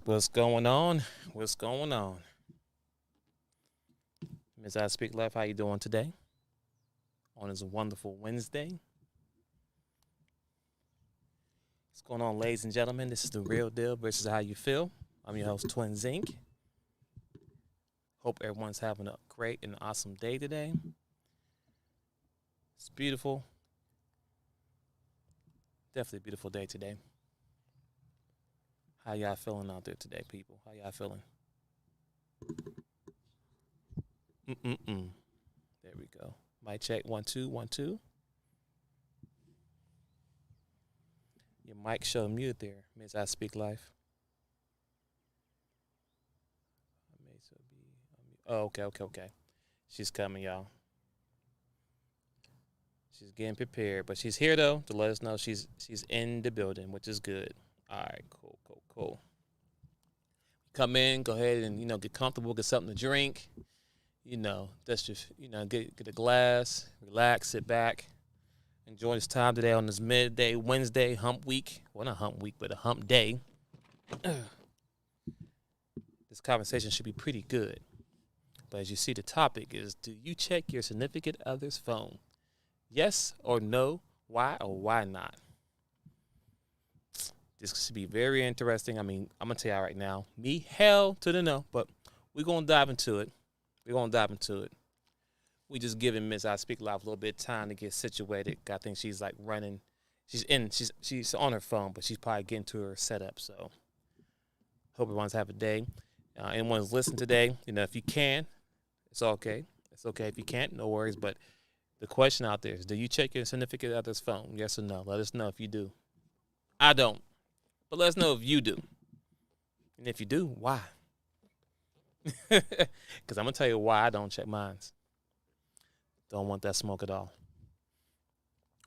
What's going on? What's going on? Ms. I Speak Life, how you doing today? On this wonderful Wednesday. What's going on, ladies and gentlemen? This is The Real Deal versus How You Feel. I'm your host, Twinsinc. Hope everyone's having a great and awesome day today. It's beautiful. Definitely a beautiful day today. How y'all feeling out there today, people? How y'all feeling? There we go. Mic check 1 2 1 2. Your mic show muted there, Ms. I Speak Life. Oh, okay. She's coming, y'all. She's getting prepared, but she's here though to let us know she's in the building, which is good. All right, cool. Come in, go ahead and get comfortable, get something to drink. That's just get a glass, relax, sit back, enjoy this time today on this midday Wednesday hump week. Well, not hump week, but a hump day. This conversation should be pretty good. But as you see, the topic is: do you check your significant other's phone? Yes or no? Why or why not? This should be very interesting. I mean, I'm going to tell y'all right now, me, hell to the no, but we're going to dive into it. We just giving Miss I Speak Live a little bit of time to get situated. I think she's like running. She's on her phone, but she's probably getting to her setup. So hope everyone's having a day. Anyone's listening today, if you can, it's okay. It's okay if you can't, no worries. But the question out there is, do you check your significant other's phone? Yes or no? Let us know if you do. I don't. But let us know if you do. And if you do, why? Because I'm going to tell you why I don't check mine. Don't want that smoke at all.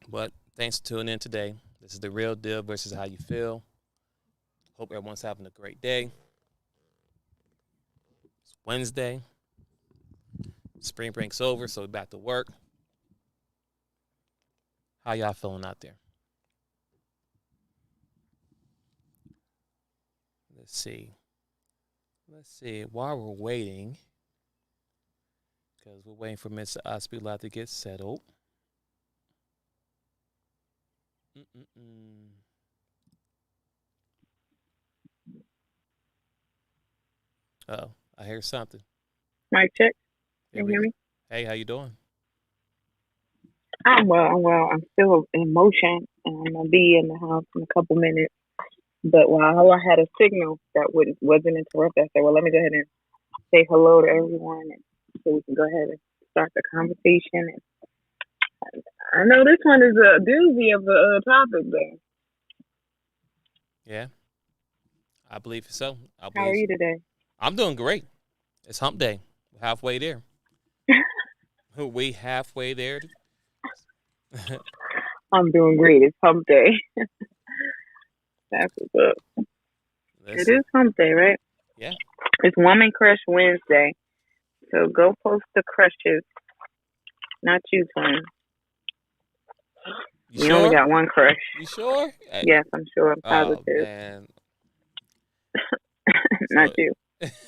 But thanks for tuning in today. This is The Real Deal versus How You Feel. Hope everyone's having a great day. It's Wednesday. Spring break's over, so we're back to work. How y'all feeling out there? Let's see. While we're waiting, because we're waiting for Mr. I Speak Live to get settled. Oh, I hear something. Mic check. Can you hear me? Hey, how you doing? I'm well. I'm still in motion, and I'm gonna be in the house in a couple minutes. But while I had a signal that wasn't interrupted, I said, "Well, let me go ahead and say hello to everyone, and so we can go ahead and start the conversation." And I know this one is a doozy of a topic, though. Yeah, I believe so. How are you today? I'm doing great. It's hump day. We're halfway there. We halfway there. I'm doing great. It's hump day. That's what's up. It is hump day, right? Yeah. It's Woman Crush Wednesday. So go post the crushes. Not you, Twin. You sure? only got one crush. You sure? Yes, I'm sure. I'm positive. Oh, man. Not you.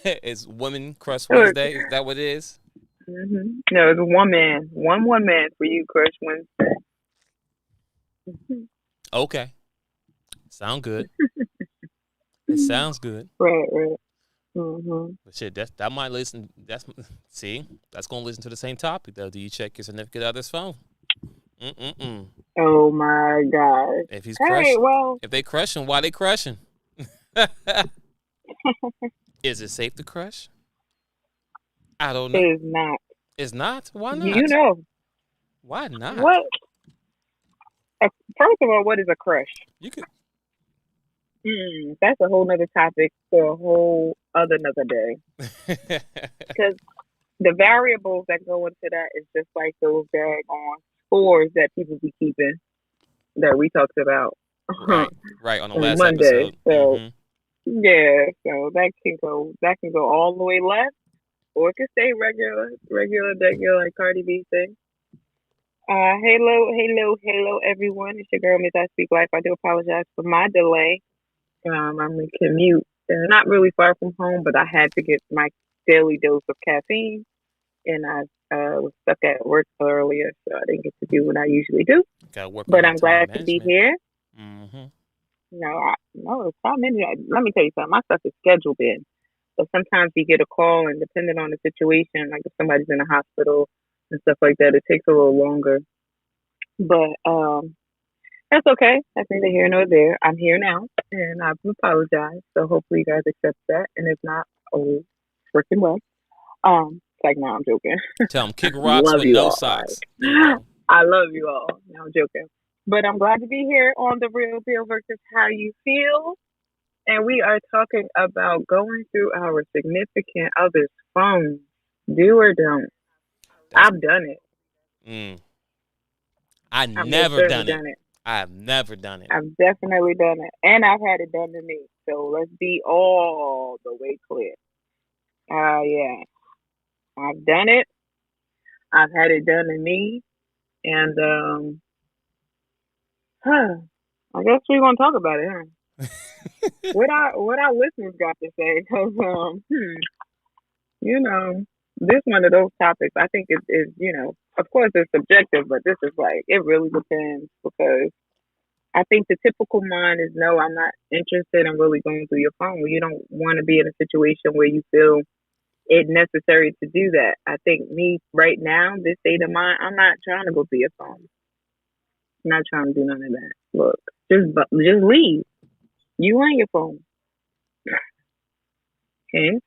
It's Woman Crush Wednesday. Is that what it is? Mm-hmm. No, it's one man. One man for you, Crush Wednesday. Okay. Sound good. It sounds good. Right. Mm-hmm. But shit, that might listen. That's gonna listen to the same topic though. Do you check your significant other's phone? Oh my God. If he's crushing, if they crushing, why they crushing? Is it safe to crush? I don't know. It is not. It's not? Why not? You know. Why not? What? First of all, what is a crush? You could. That's a whole nother topic for a whole other day. Because the variables that go into that is just like those daggone scores that people be keeping that we talked about. Right on the last Monday. episode. So yeah, so that can go all the way left, or it can stay regular, like Cardi B said. Hello, everyone. It's your girl, Miss I Speak Life. I do apologize for my delay. I'm in commute, not really far from home, but I had to get my daily dose of caffeine, and I was stuck at work earlier, so I didn't get to do what I usually do. Got to work on But that I'm time glad to be management. here. Mm-hmm. No, it's time in. Let me tell you something. My stuff is scheduled in, but sometimes you get a call, and depending on the situation, like if somebody's in the hospital and stuff like that, it takes a little longer. But that's okay. That's neither here nor there. I'm here now, and I've apologized. So hopefully you guys accept that. And if not, oh, freaking well. It's like, no, I'm joking. Tell them kick rocks Love with you no all. socks. There you Like, go. I love you all. No, I'm joking. But I'm glad to be here on the Real Deal versus How You Feel. And we are talking about going through our significant other's phone. Do or don't. That's I've done it. mm. I I've most never certainly done it. done it. I've never done it. I've definitely done it. And I've had it done to me. So let's be all the way clear. Yeah. I've done it. I've had it done to me. And I guess we're gonna talk about it, huh? What our listeners got to say, because you know, this one of those topics. I think is of course it's subjective, but this is like it really depends because I think the typical mind is no, I'm not interested in really going through your phone. You don't want to be in a situation where you feel it necessary to do that. I think me right now, this state of mind, I'm not trying to go through your phone. I'm not trying to do none of that. Look, just leave. You on your phone. Okay. Yes,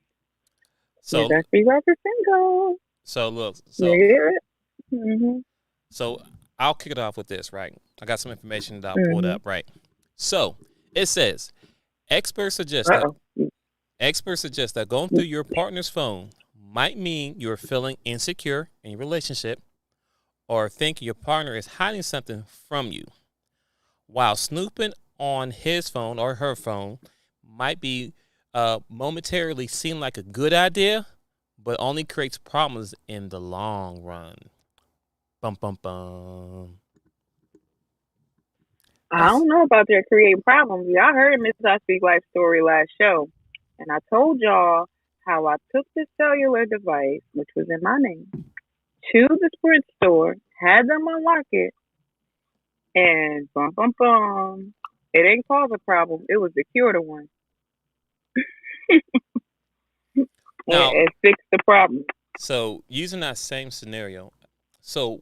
So I speak like a single. so look, You hear it? Mhm. so I'll kick it off with this, right? I got some information that I pulled Mhm. up, right? So it says experts suggest Uh that oh. going through your partner's phone might mean you're feeling insecure in your relationship or think your partner is hiding something from you. While snooping on his phone or her phone might be momentarily seem like a good idea, but only creates problems in the long run. Bum bum bum. I That's don't know about their creating problems. Y'all heard Miss I Speak Life story last show, and I told y'all how I took the cellular device, which was in my name, to the Sprint store, had them unlock it, and bum bum bum. It didn't cause a problem. It was the cure to one. now. It fixed the problem. So using that same scenario, so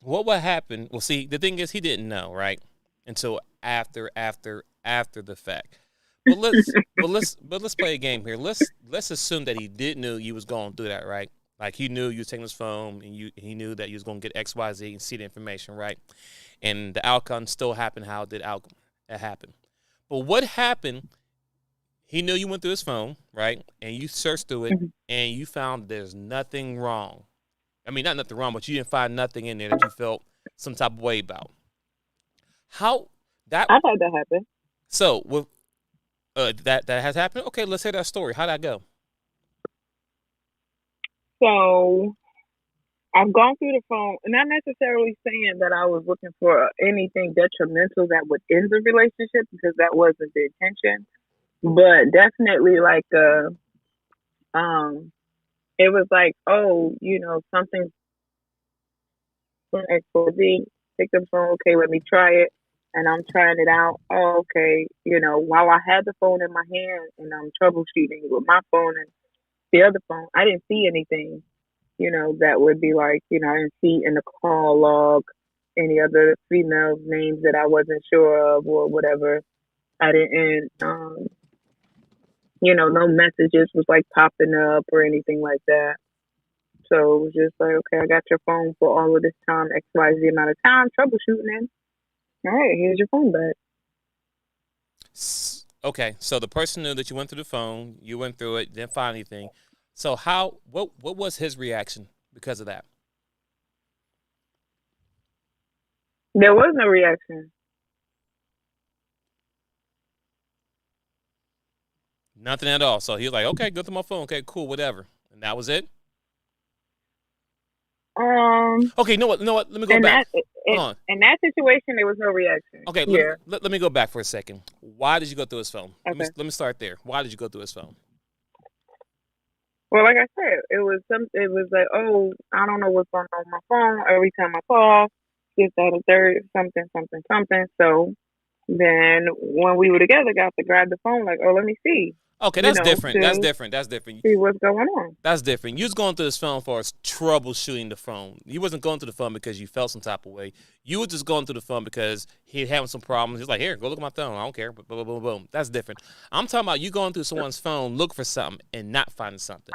what would happen? Well, see, the thing is, he didn't know, right, until after the fact. But let's play a game here. Let's assume that he did know you was going through that, right? Like he knew you was taking his phone, and he knew that you was going to get X, Y, Z and see the information, right? And the outcome still happened. How did outcome it happen? But what happened? He knew you went through his phone, right? And you searched through it, Mhm. and you found there's nothing wrong. I mean, not nothing wrong, but you didn't find nothing in there that you felt some type of way about. How that I've had that happen. so with that has happened? Okay, let's hear that story. How'd that go? So I've gone through the phone, not necessarily saying that I was looking for anything detrimental that would end the relationship because that wasn't the intention. But definitely, like, um, it was like, oh, something from X Y Z. Pick up the phone. Okay, let me try it, and I'm trying it out. Oh, okay, while I had the phone in my hand and I'm troubleshooting with my phone and the other phone, I didn't see anything that would be like, I didn't see in the call log any other female names that I wasn't sure of or whatever. I didn't, no messages was like popping up or anything like that. So it was just like, okay, I got your phone for all of this time, XYZ amount of time, troubleshooting it. All right, here's your phone back. Okay, so the person knew that you went through the phone, you went through it, didn't find anything. So what was his reaction because of that? There was no reaction. Nothing at all. So he was like, okay, go through my phone. Okay, cool, whatever. And that was it. Okay, you know what? You know what? Let me go in back. that Hold on. in that situation, there was no reaction. Okay, Yeah. let me go back for a second. Why did you go through his phone? Okay. Let me start there. Why did you go through his phone? Well, like I said, it was some. It was like, oh, I don't know what's going on my phone. Every time I call, this, that, and third, something, something, something. So then, when we were together, got to grab the phone, like, oh, let me see, Okay, that's different. That's to different. That's different. see what's going on. That's different. You was going through his phone for troubleshooting the phone. You wasn't going through the phone because you felt some type of way. You were just going through the phone because he having some problems. He's like, here, go look at my phone. I don't care. Boom, boom, boom, boom. That's different. I'm talking about you going through someone's phone, look for something, and not finding something.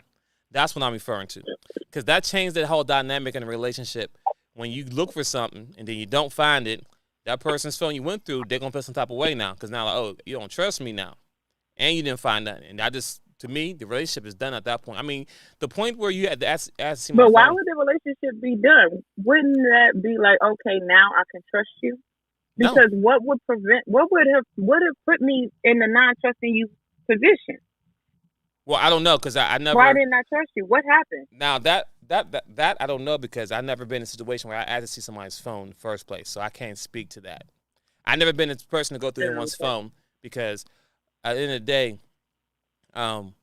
That's what I'm referring to. Because that changed that whole dynamic in a relationship. When you look for something and then you don't find it, that person's phone you went through, they're going to feel some type of way now. Because now, like, oh, you don't trust me now. And you didn't find nothing. And I just, to me, the relationship is done at that point. I mean, the point where you had to ask my But why phone. would the relationship be done? Wouldn't that be like, okay, now I can trust you? No. Because what would prevent? What would have put me in the non trusting you position? Well, I don't know because I Why never. didn't I trust you? What happened? Now that I don't know because I never been in a situation where I had to see somebody's phone in the first place, so I can't speak to that. I never been a person to go through anyone's Okay. phone because at the end of the day, I'm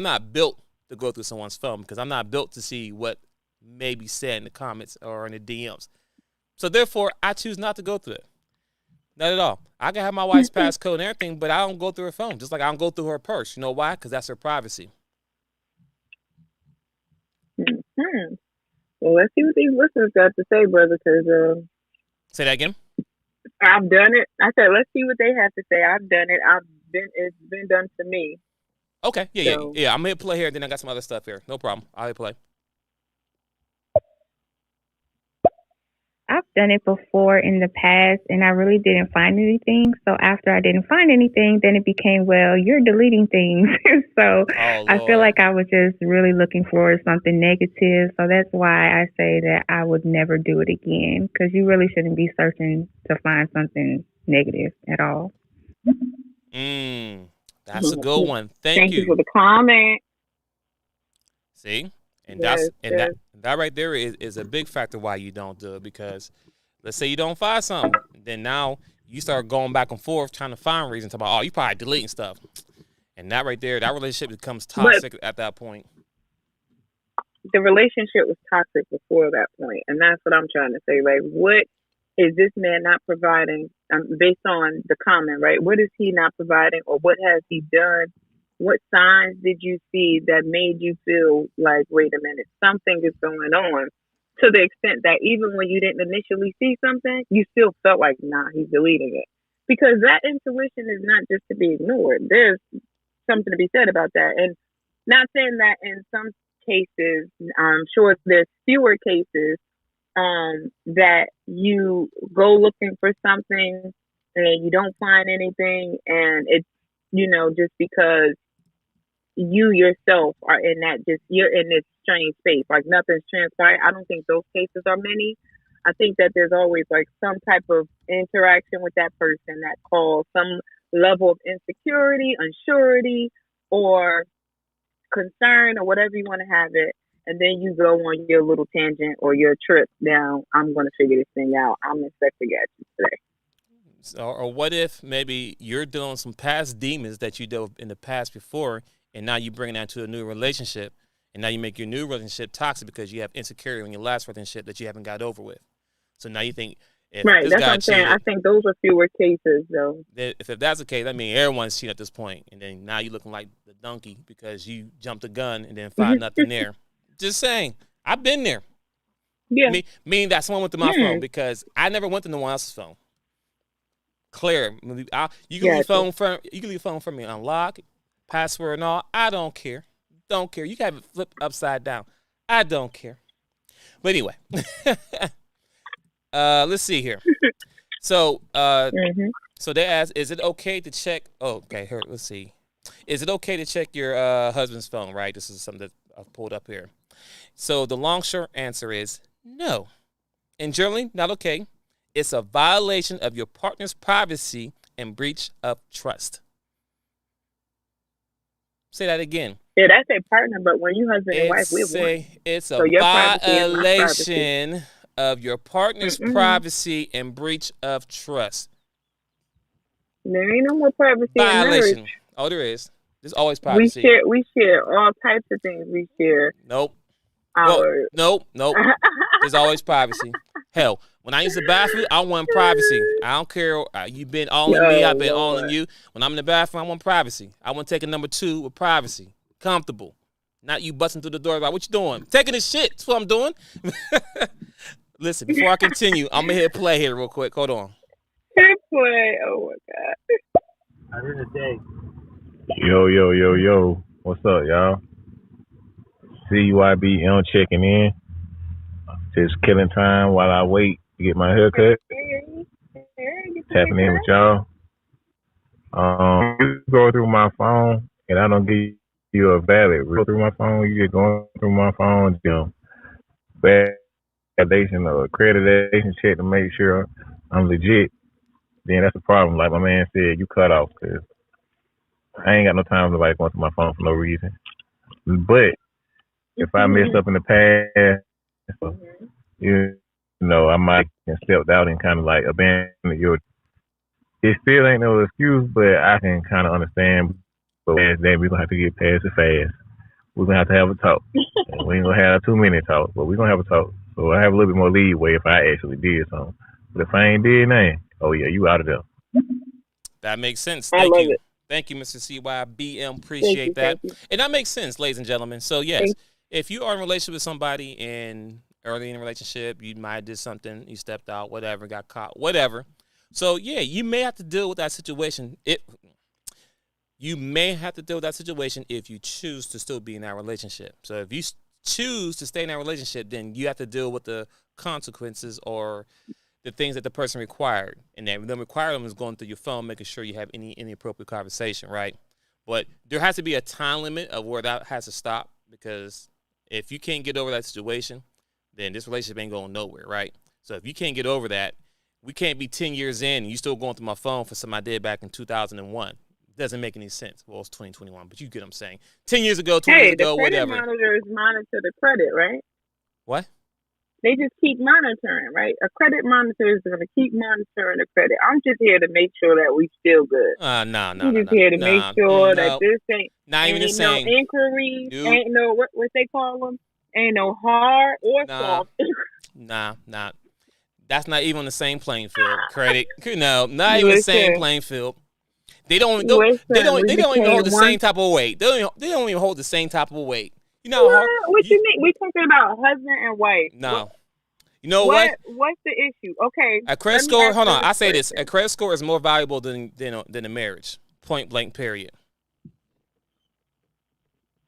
not built to go through someone's phone because I'm not built to see what may be said in the comments or in the DMs. So therefore, I choose not to go through it. Not at all. I can have my wife's passcode and everything, but I don't go through her phone. Just like I don't go through her purse. You know why? Because that's her privacy. Hmm. Well, let's see what these listeners got to say, brother. Because Say that again. I've done it. I said, let's see what they have to say. I've done it. It's been done to me. Okay. Yeah. So I'm gonna hit play here. Then I got some other stuff here. No problem. I'll hit play. I've done it before in the past and I really didn't find anything. So after I didn't find anything, then it became, well, you're deleting things. So Oh I feel Lord. like I was just really looking for something negative. So that's why I say that I would never do it again because you really shouldn't be searching to find something negative at all. That's a good one. Thank thank you you. for the comment. See, and Yes, yes. that right there is a big factor why you don't do it because let's say you don't find something, then now you start going back and forth trying to find reasons about oh you probably deleting stuff, and that right there that relationship becomes But toxic at that point. the relationship was toxic before that point, and that's what I'm trying to say. Like, what is this man not providing? Based on the comment, right? What is he not providing, or what has he done? What signs did you see that made you feel like, wait a minute, something is going on? To the extent that even when you didn't initially see something, you still felt like, nah, he's deleting it. Because that intuition is not just to be ignored. There's something to be said about that. And not saying that in some cases, I'm sure there's fewer cases that you go looking for something and you don't find anything, and it's just because you yourself are in that, just you're in this strange space, like nothing's transpired. I don't think those cases are many. I think that there's always like some type of interaction with that person that calls some level of insecurity, unsurety, or concern, or whatever you want to have it. And then you go on your little tangent or your trip down. I'm going to figure this thing out. I'm investigating today. So, or what if maybe you're dealing with some past demons that you dealt with in the past before, and now you bring that to a new relationship, and now you make your new relationship toxic because you have insecurity in your last relationship that you haven't got over with. So now you think if Right. this That's what guy I'm saying. I cheated, think those are fewer cases, though. if that's the case, I mean everyone's cheating at this point, and then now you're looking like the donkey because you jumped the gun and then find nothing there. Just saying, I've been there. Yeah. Meaning that someone went to my phone Hmm. because I never went to no one else's phone. Clear. You can leave Gotcha. phone for me unlocked, password and all. I don't care. Don't care. You can have it flipped upside down. I don't care. But anyway, let's see here. So, Hmm. so they asked, is it okay to check? Oh, okay. Here, let's see. Is it okay to check your husband's phone? Right. This is something that I've pulled up here. So the long short answer is no. And generally, not okay. It's a violation of your partner's privacy and breach of trust. Say that again. Yeah, that's a partner, but when you husband and wife, we're one. It's a So your privacy is my privacy. violation of your partner's privacy and breach of trust. There ain't no more privacy in Violation. marriage. Oh, there is. There's always privacy. We share all types of things. We share. Nope. Our... Nope. There's always privacy. Hell, when I use the bathroom, I want privacy. I don't care. You've been all in me. I've been all in you. When I'm in the bathroom, I want privacy. I want to take a number 2 with privacy. Comfortable. Not you busting through the door about what you doing. Taking this shit. That's what I'm doing. Listen, before I continue, I'm going to hit play here real quick. Hold on. Hit play. Oh, my God. I heard a day. Yo. What's up, y'all? CYBM checking in. Just killing time while I wait to get my haircut. Tapping in with y'all. You go through my phone, and I don't give you a valid. Go through my phone, you get going through my phone, validation or accreditation check to make sure I'm legit. Then that's the problem. Like my man said, you cut off because I ain't got no time for nobody going through my phone for no reason. But if I messed up in the past, you know, I might have stepped out and kind of like abandoned your. It still ain't no excuse, but I can kind of understand. But then we're gonna have to get past it fast. We're gonna have a talk. We ain't gonna have too many talks, but we're gonna have a talk. So I have a little bit more leeway if I actually did something. But if I ain't did nothing, oh yeah, you out of there. That makes sense. Thank you. Thank you, Mr. CYBM. Appreciate that. And that makes sense, ladies and gentlemen. So yes, if you are in a relationship with somebody and early in a relationship, you might have did something, you stepped out, whatever, got caught, whatever. So yeah, you may have to deal with that situation. You may have to deal with that situation if you choose to still be in that relationship. So if you choose to stay in that relationship, then you have to deal with the consequences or the things that the person required. And then the requirement is going through your phone, making sure you have any appropriate conversation, right? But there has to be a time limit of where that has to stop, because if you can't get over that situation, then this relationship ain't going nowhere, right? So if you can't get over that, we can't be 10 years in and you still going through my phone for something I did back in 2001. Doesn't make any sense. Well, it's 2021, but you get what I'm saying. 10 years ago, 20 years ago, whatever. The credit monitors monitor the credit, right? What? They just keep monitoring, right? A credit monitor is going to keep monitoring the credit. I'm just here to make sure that we still good. No. I'm just here to make sure that this ain't not even the same. No inquiries, ain't no what they call them, ain't no hard or soft. Nah. That's not even on the same playing field. Credit, no, not even the same playing field. They don't even hold the same type of weight. They don't even hold the same type of weight. You know what you mean? We talking about husband and wife. No. You know what? What's the issue? Okay. A credit score, hold on. I say this. A credit score is more valuable than a marriage. Point blank, period.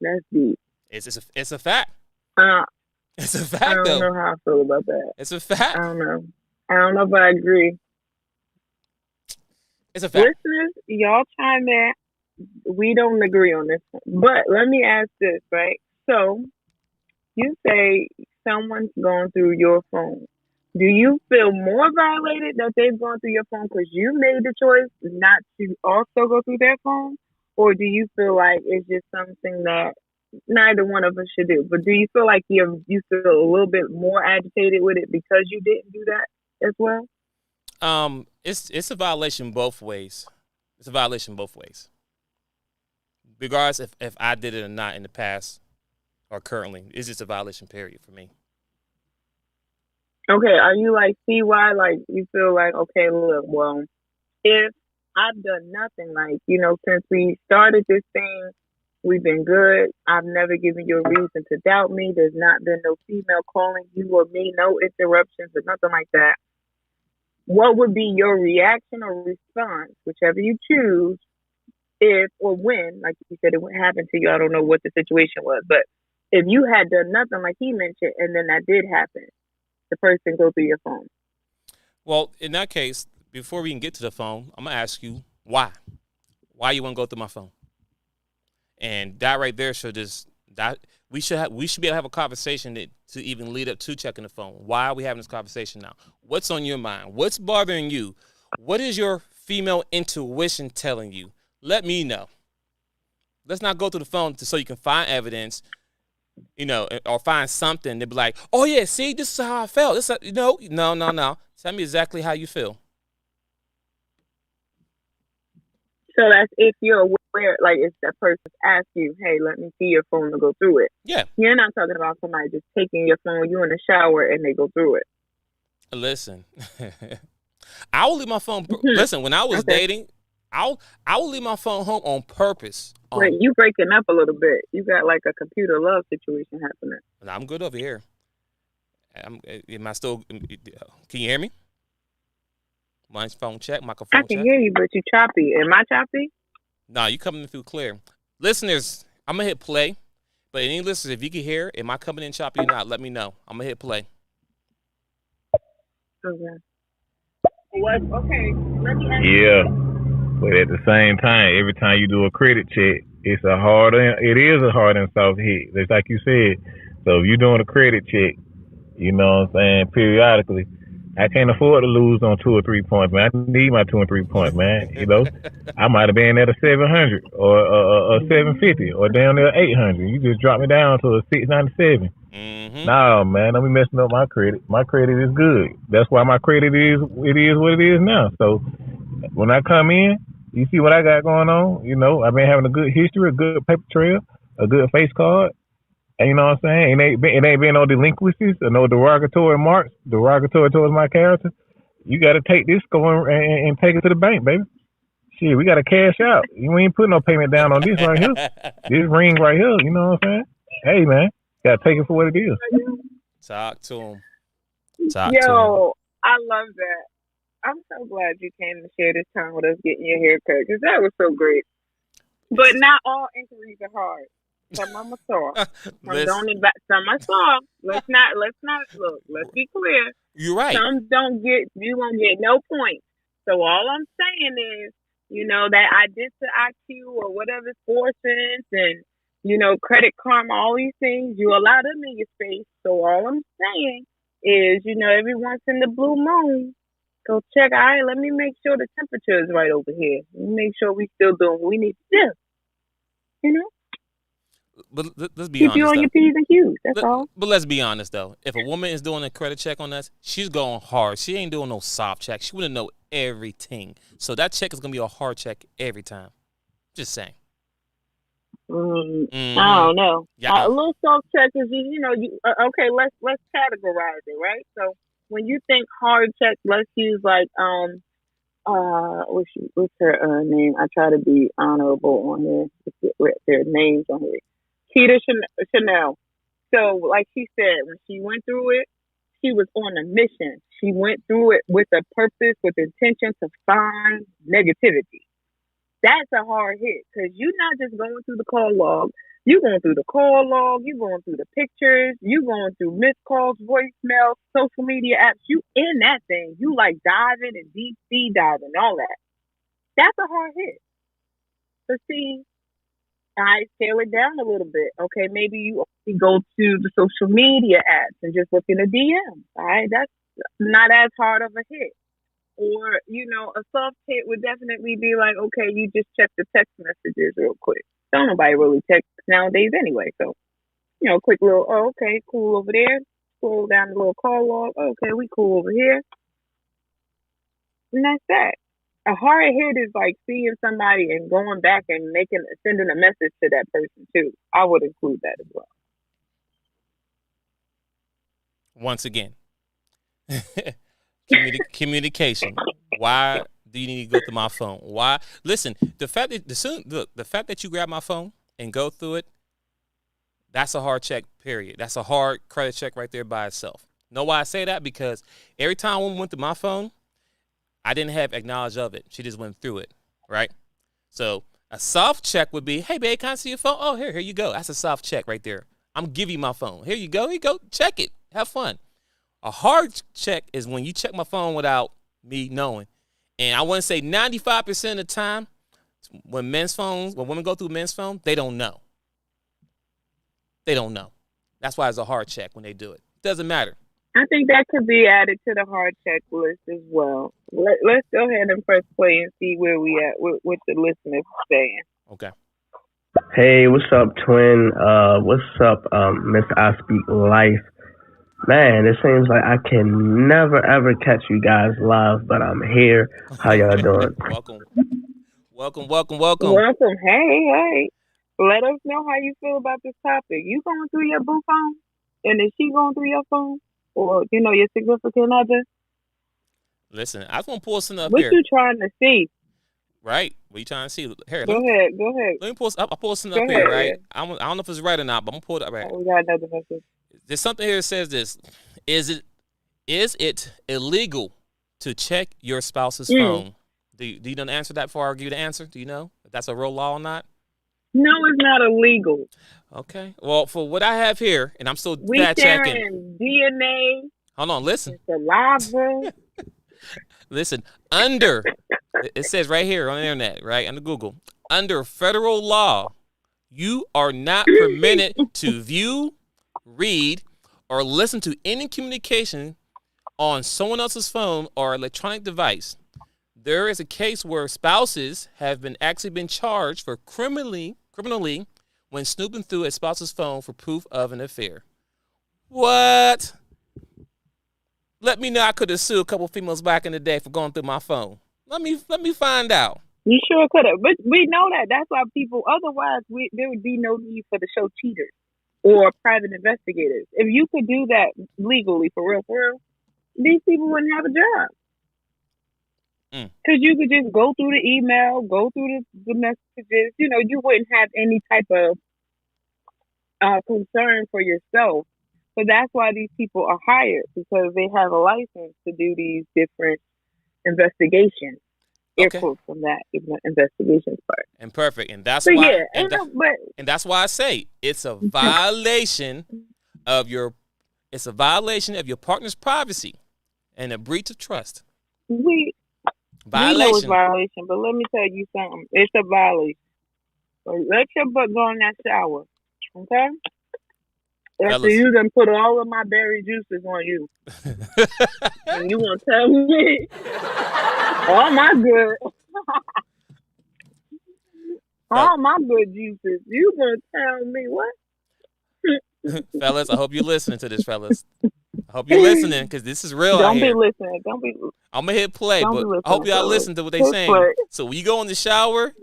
That's deep. It's a fact. It's a fact, I don't know how I feel about that. It's a fact. I don't know, but I agree. It's a fact. Listeners, y'all chime in. We don't agree on this one. But let me ask this, right? So, you say someone's going through your phone. Do you feel more violated that they've gone through your phone because you made the choice not to also go through their phone? Or do you feel like it's just something that neither one of us should do? But do you feel like you feel a little bit more agitated with it because you didn't do that as well? It's a violation both ways. It's a violation both ways. Regardless if I did it or not in the past or currently, it's just a violation, period, for me. Okay, are you like CY? Like you feel like, okay, look, well, if I've done nothing, like, since we started this thing, we've been good. I've never given you a reason to doubt me. There's not been no female calling you or me, no interruptions or nothing like that. What would be your reaction or response, whichever you choose, if or when, like you said, it would happen to you? I don't know what the situation was, but if you had done nothing like he mentioned and then that did happen, the person go through your phone. Well, in that case, before we can get to the phone, I'm going to ask you why. Why you want to go through my phone? And that right there should we should be able to have a conversation to even lead up to checking the phone. Why are we having this conversation now? What's on your mind? What's bothering you? What is your female intuition telling you? Let me know. let's not go through the phone so you can find evidence, or find something. They'd be like, oh yeah, see, this is how I felt. No. Tell me exactly how you feel. So that's if you're aware, like if that person asks you, hey, let me see your phone to go through it. Yeah. You're not talking about somebody just taking your phone, you in the shower, and they go through it. Listen, I will leave my phone. Listen, when I was dating, I will leave my phone home on purpose. Wait, you breaking up a little bit. You got like a computer love situation happening. I'm good over here. Am I still? Can you hear me? My phone check, microphone check. I can hear you, but you choppy. Am I choppy? No, you coming through clear. Listeners, I'm going to hit play. But any listeners, if you can hear, am I coming in choppy or not, let me know. I'm going to hit play. Okay. Okay. Let me ask Yeah. But at the same time, every time you do a credit check, it is a hard and soft hit. It's like you said. So if you're doing a credit check, you know what I'm saying, periodically, I can't afford to lose on 2 or 3 points, man. I need my 2 and 3 points, man. I might have been at a 700 or a 750 or down there 800. You just drop me down to a 697. Mm-hmm. Nah, man, don't be messing up my credit. My credit is good. That's why my credit is what it is now. So when I come in, you see what I got going on. I've been having a good history, a good paper trail, a good face card. And you know what I'm saying? It ain't been no delinquencies or no derogatory towards my character. You got to take this and take it to the bank, baby. Shit, we got to cash out. You ain't putting no payment down on this right here. This ring right here, you know what I'm saying? Hey, man, got to take it for what it is. Talk to him. Yo, I love that. I'm so glad you came to share this time with us getting your haircut because that was so great. But not all inquiries are hard. Some of them are soft. Some are soft. Let's not look. Let's be clear. You're right. Some you won't get no points. So all I'm saying is, that I did to IQ or whatever 4 cents and, Credit Karma, all these things, you allow them in your space. So all I'm saying is, every once in the blue moon, go check. All right, let me make sure the temperature is right over here. Let me make sure we still doing what we need to do. But let's be Keep honest. You on your P's and Q's. That's all. But let's be honest though. If a woman is doing a credit check on us, she's going hard. She ain't doing no soft check. She wouldn't know everything. So that check is gonna be a hard check every time. Just saying. I don't know. Yeah. A little soft check is okay. Let's categorize it, right? So when you think hard check, let's use like what's her name? I try to be honorable on here. Their names on here. Keita Chanel. So, like she said, when she went through it, she was on a mission. She went through it with a purpose, with intention to find negativity. That's a hard hit because you're not just going through the call log. You're going through the call log. You're going through the pictures. You're going through missed calls, voicemails, social media apps. You in that thing. You like diving and deep sea diving, all that. That's a hard hit. So see, I scale it down a little bit. Okay, maybe you only go to the social media apps and just look in the DMs. All right, that's not as hard of a hit. Or, a soft hit would definitely be like, okay, you just check the text messages real quick. Don't nobody really text nowadays anyway. So, quick little, okay, cool over there. Scroll down the little call log. Okay, we cool over here. And that's that. A hard hit is like seeing somebody and going back and sending a message to that person too. I would include that as well. Once again, communication. Why do you need to go through my phone? Why? Listen, the fact that you grab my phone and go through it, that's a hard check. Period. That's a hard credit check right there by itself. Know why I say that? Because every time a woman went through my phone, I didn't have acknowledge of it. She just went through it, right? So a soft check would be, hey, babe, can I see your phone? Oh, here you go. That's a soft check right there. I'm giving you my phone. Here you go. Check it. Have fun. A hard check is when you check my phone without me knowing. And I want to say 95% of the time, when women go through men's phone, they don't know. They don't know. That's why it's a hard check when they do it. Doesn't matter. I think that could be added to the hard checklist as well. Let's go ahead and press play and see where we at, what the listeners are saying. Okay. Hey, what's up, twin? What's up, Mr. I Speak Life? Man, it seems like I can never ever catch you guys live, but I'm here. How y'all doing? Welcome, welcome, welcome, welcome. Welcome. Hey, hey. Let us know how you feel about this topic. You going through your boo phone? And is she going through your phone? Or, your significant other? Listen, I was gonna pull something up What here, you trying to see? right? What you trying to see? Here, Go ahead. Go ahead. let me pull. I pull something Go up here, ahead, right? yeah. I don't know if it's right or not, but I'm gonna pull it up right. Oh, we got another message. There's something here that says this: is it illegal to check your spouse's Mm. phone? Do you know the answer to that before I give you the answer? Do you know if that's a real law or not? No, it's not illegal. Okay. Well, for what I have here, and I'm still We fact checking. sharing DNA Hold on, listen. and saliva. Listen, it says right here on the internet, right, under Google, under federal law, you are not permitted to view, read, or listen to any communication on someone else's phone or electronic device. There is a case where spouses have actually been charged for criminally when snooping through a spouse's phone for proof of an affair. What? Let me know. I could have sued a couple females back in the day for going through my phone. Let me find out. You sure could have. But we know that. That's why people, otherwise, there would be no need for the show cheaters or private investigators. If you could do that legally, for real, these people wouldn't have a job. Because you could just go through the email, go through the messages. You wouldn't have any type of concern for yourself. So that's why these people are hired, because they have a license to do these different investigations. Air Okay. quotes from that investigations part. And perfect. And that's So why. yeah, And that's why I say it's a violation of your partner's privacy and a breach of trust. we know it's Violation. violation, but let me tell you something. It's a violation. So let your butt go in that shower, okay? After Fellas. you done put all of my berry juices on you, and you gonna tell me all my good, all my good juices, you gonna tell me what? Fellas, I hope you're listening to this, fellas. I hope you're listening, because this is real out Don't be here. listening. Don't be. I'm going to hit play, Don't but be listening, I hope y'all fellas. listen to what they Hit saying. play. So when you go in the shower,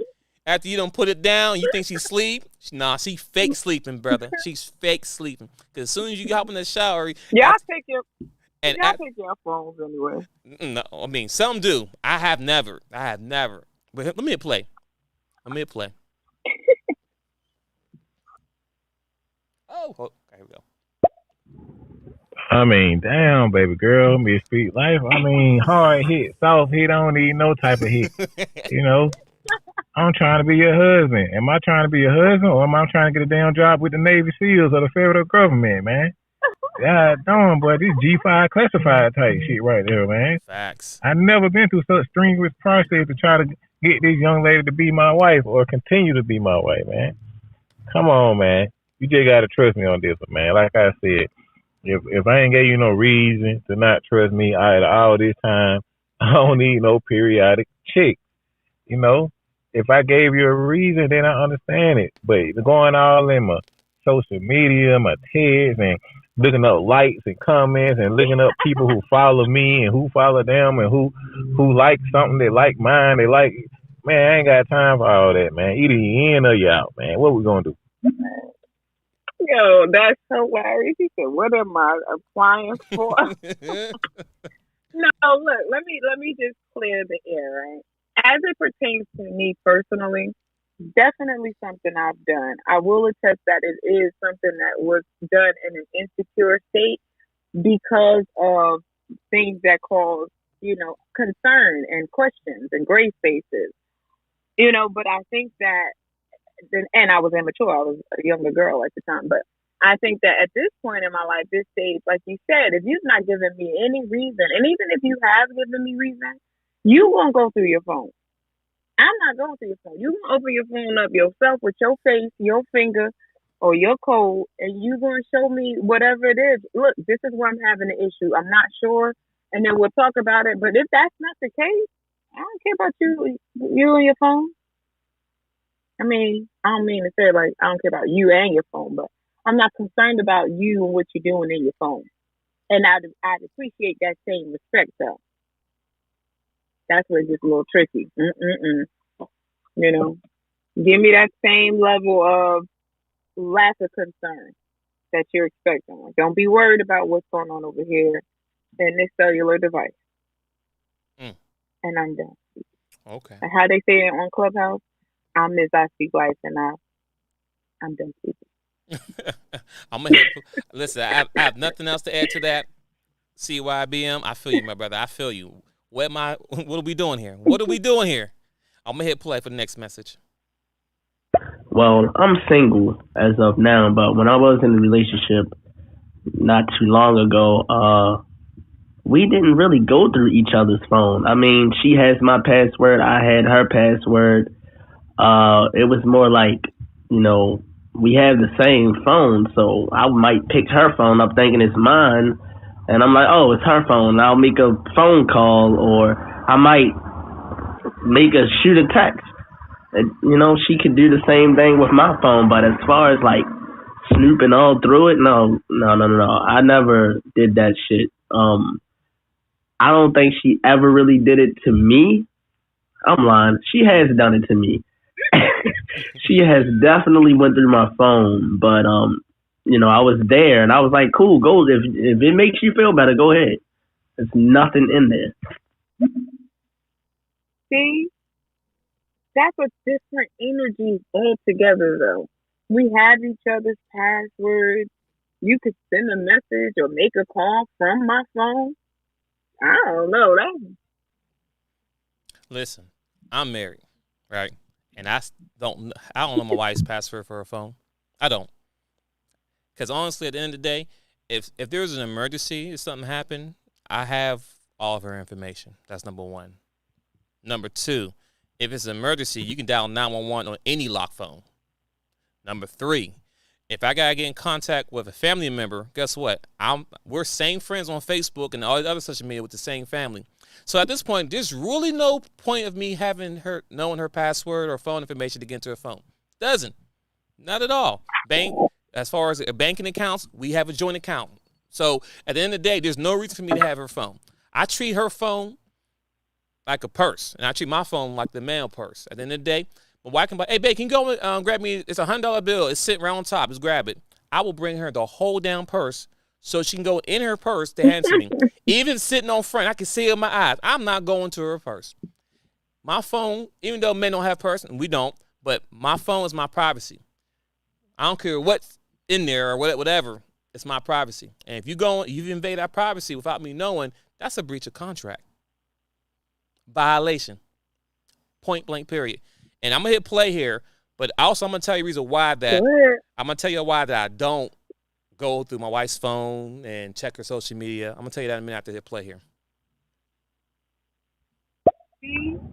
after you don't put it down, you think she sleep? Nah, she fake sleeping, brother. She's fake sleeping. Because as soon as you hop in the shower, Y'all take your phones anyway. no, I mean, some do. I have never. But let me hit play. Oh, okay, here we go. I mean, damn, baby girl, Miss Street Life. I mean, hard hit, soft hit. I don't need no type of hit. I'm trying to be your husband. Am I trying to be your husband, or am I trying to get a damn job with the Navy SEALs or the federal government, man? God damn, boy, this G5 classified type shit right there, man. Facts. I've never been through such strenuous process to try to get this young lady to be my wife or continue to be my wife, man. Come on, man. You just gotta trust me on this one, man. Like I said, if I ain't gave you no reason to not trust me all this time, I don't need no periodic check. If I gave you a reason, then I understand it. But going all in my social media, my texts, and looking up likes and comments, and looking up people who follow me and who follow them, and who like something, they like mine, they like, man, I ain't got time for all that, man. Either you in or you out, man. What we gonna do? Yo, that's hilarious. He said, "What am I applying for?" No, look. Let me just clear the air. Right, as it pertains to me personally, definitely something I've done. I will attest that it is something that was done in an insecure state because of things that cause concern and questions and gray spaces. But I think that and I was immature. I was a younger girl at the time. But I think that at this point in my life, this stage, like you said, if you've not given me any reason, and even if you have given me reason, you won't go through your phone. I'm not going through your phone. You can open your phone up yourself with your face, your finger, or your code, and you're going to show me whatever it is. Look, this is where I'm having an issue. I'm not sure. And then we'll talk about it. But if that's not the case, I don't care about you and your phone. I mean, I don't mean to say like I don't care about you and your phone, but I'm not concerned about you and what you're doing in your phone. And I'd appreciate that same respect though. That's where it gets a little tricky. You know, give me that same level of lack of concern that you're expecting. Like, don't be worried about what's going on over here in this cellular device. Mm. And I'm done. Okay. And how they say it on Clubhouse, I'm Miss I Speak Life, and I'm done speaking. I'm gonna listen. I have nothing else to add to that. CYBM, I feel you, my brother. I feel you. What are we doing here? What are we doing here? I'm gonna hit play for the next message. Well, I'm single as of now, but when I was in a relationship not too long ago, we didn't really go through each other's phone. I mean, she has my password, I had her password. It was more like, we have the same phone, so I might pick her phone up thinking it's mine, and I'm like, oh, it's her phone. I'll make a phone call, or I might shoot a text. And, she could do the same thing with my phone, but as far as like snooping all through it, no. I never did that shit. I don't think she ever really did it to me. I'm lying. She has done it to me. She has definitely went through my phone, but I was there and I was like, cool, go. If it makes you feel better, go ahead. There's nothing in there. See, that's a different energy altogether, though. We have each other's passwords. You could send a message or make a call from my phone. I don't know that. Listen, I'm married, right? And I don't know my wife's password for her phone. I don't. Because honestly, at the end of the day, if there's an emergency, if something happened, I have all of her information. That's number one. Number two, if it's an emergency, you can dial 911 on any lock phone. Number three, if I gotta get in contact with a family member, guess what? We're same friends on Facebook and all the other social media with the same family. So at this point, there's really no point of me knowing her password or phone information to get into her phone. Doesn't. Not at all. As far as banking accounts, we have a joint account. So at the end of the day, there's no reason for me to have her phone. I treat her phone like a purse, and I treat my phone like the mail purse. At the end of the day, my wife can buy, hey, babe, can you go grab me, it's $100 bill. It's sitting right on top. Just grab it. I will bring her the whole down purse so she can go in her purse to hand to me. Even sitting on front, I can see it in my eyes. I'm not going to her purse. My phone, even though men don't have purse, and we don't, but my phone is my privacy. I don't care what's in there or whatever. It's my privacy. And if you invade our privacy without me knowing, that's a breach of contract. Violation. Point blank, period. And I'm going to hit play here, but also I'm going to tell you a reason why that I don't go through my wife's phone and check her social media. I'm going to tell you that in a minute after hit play here.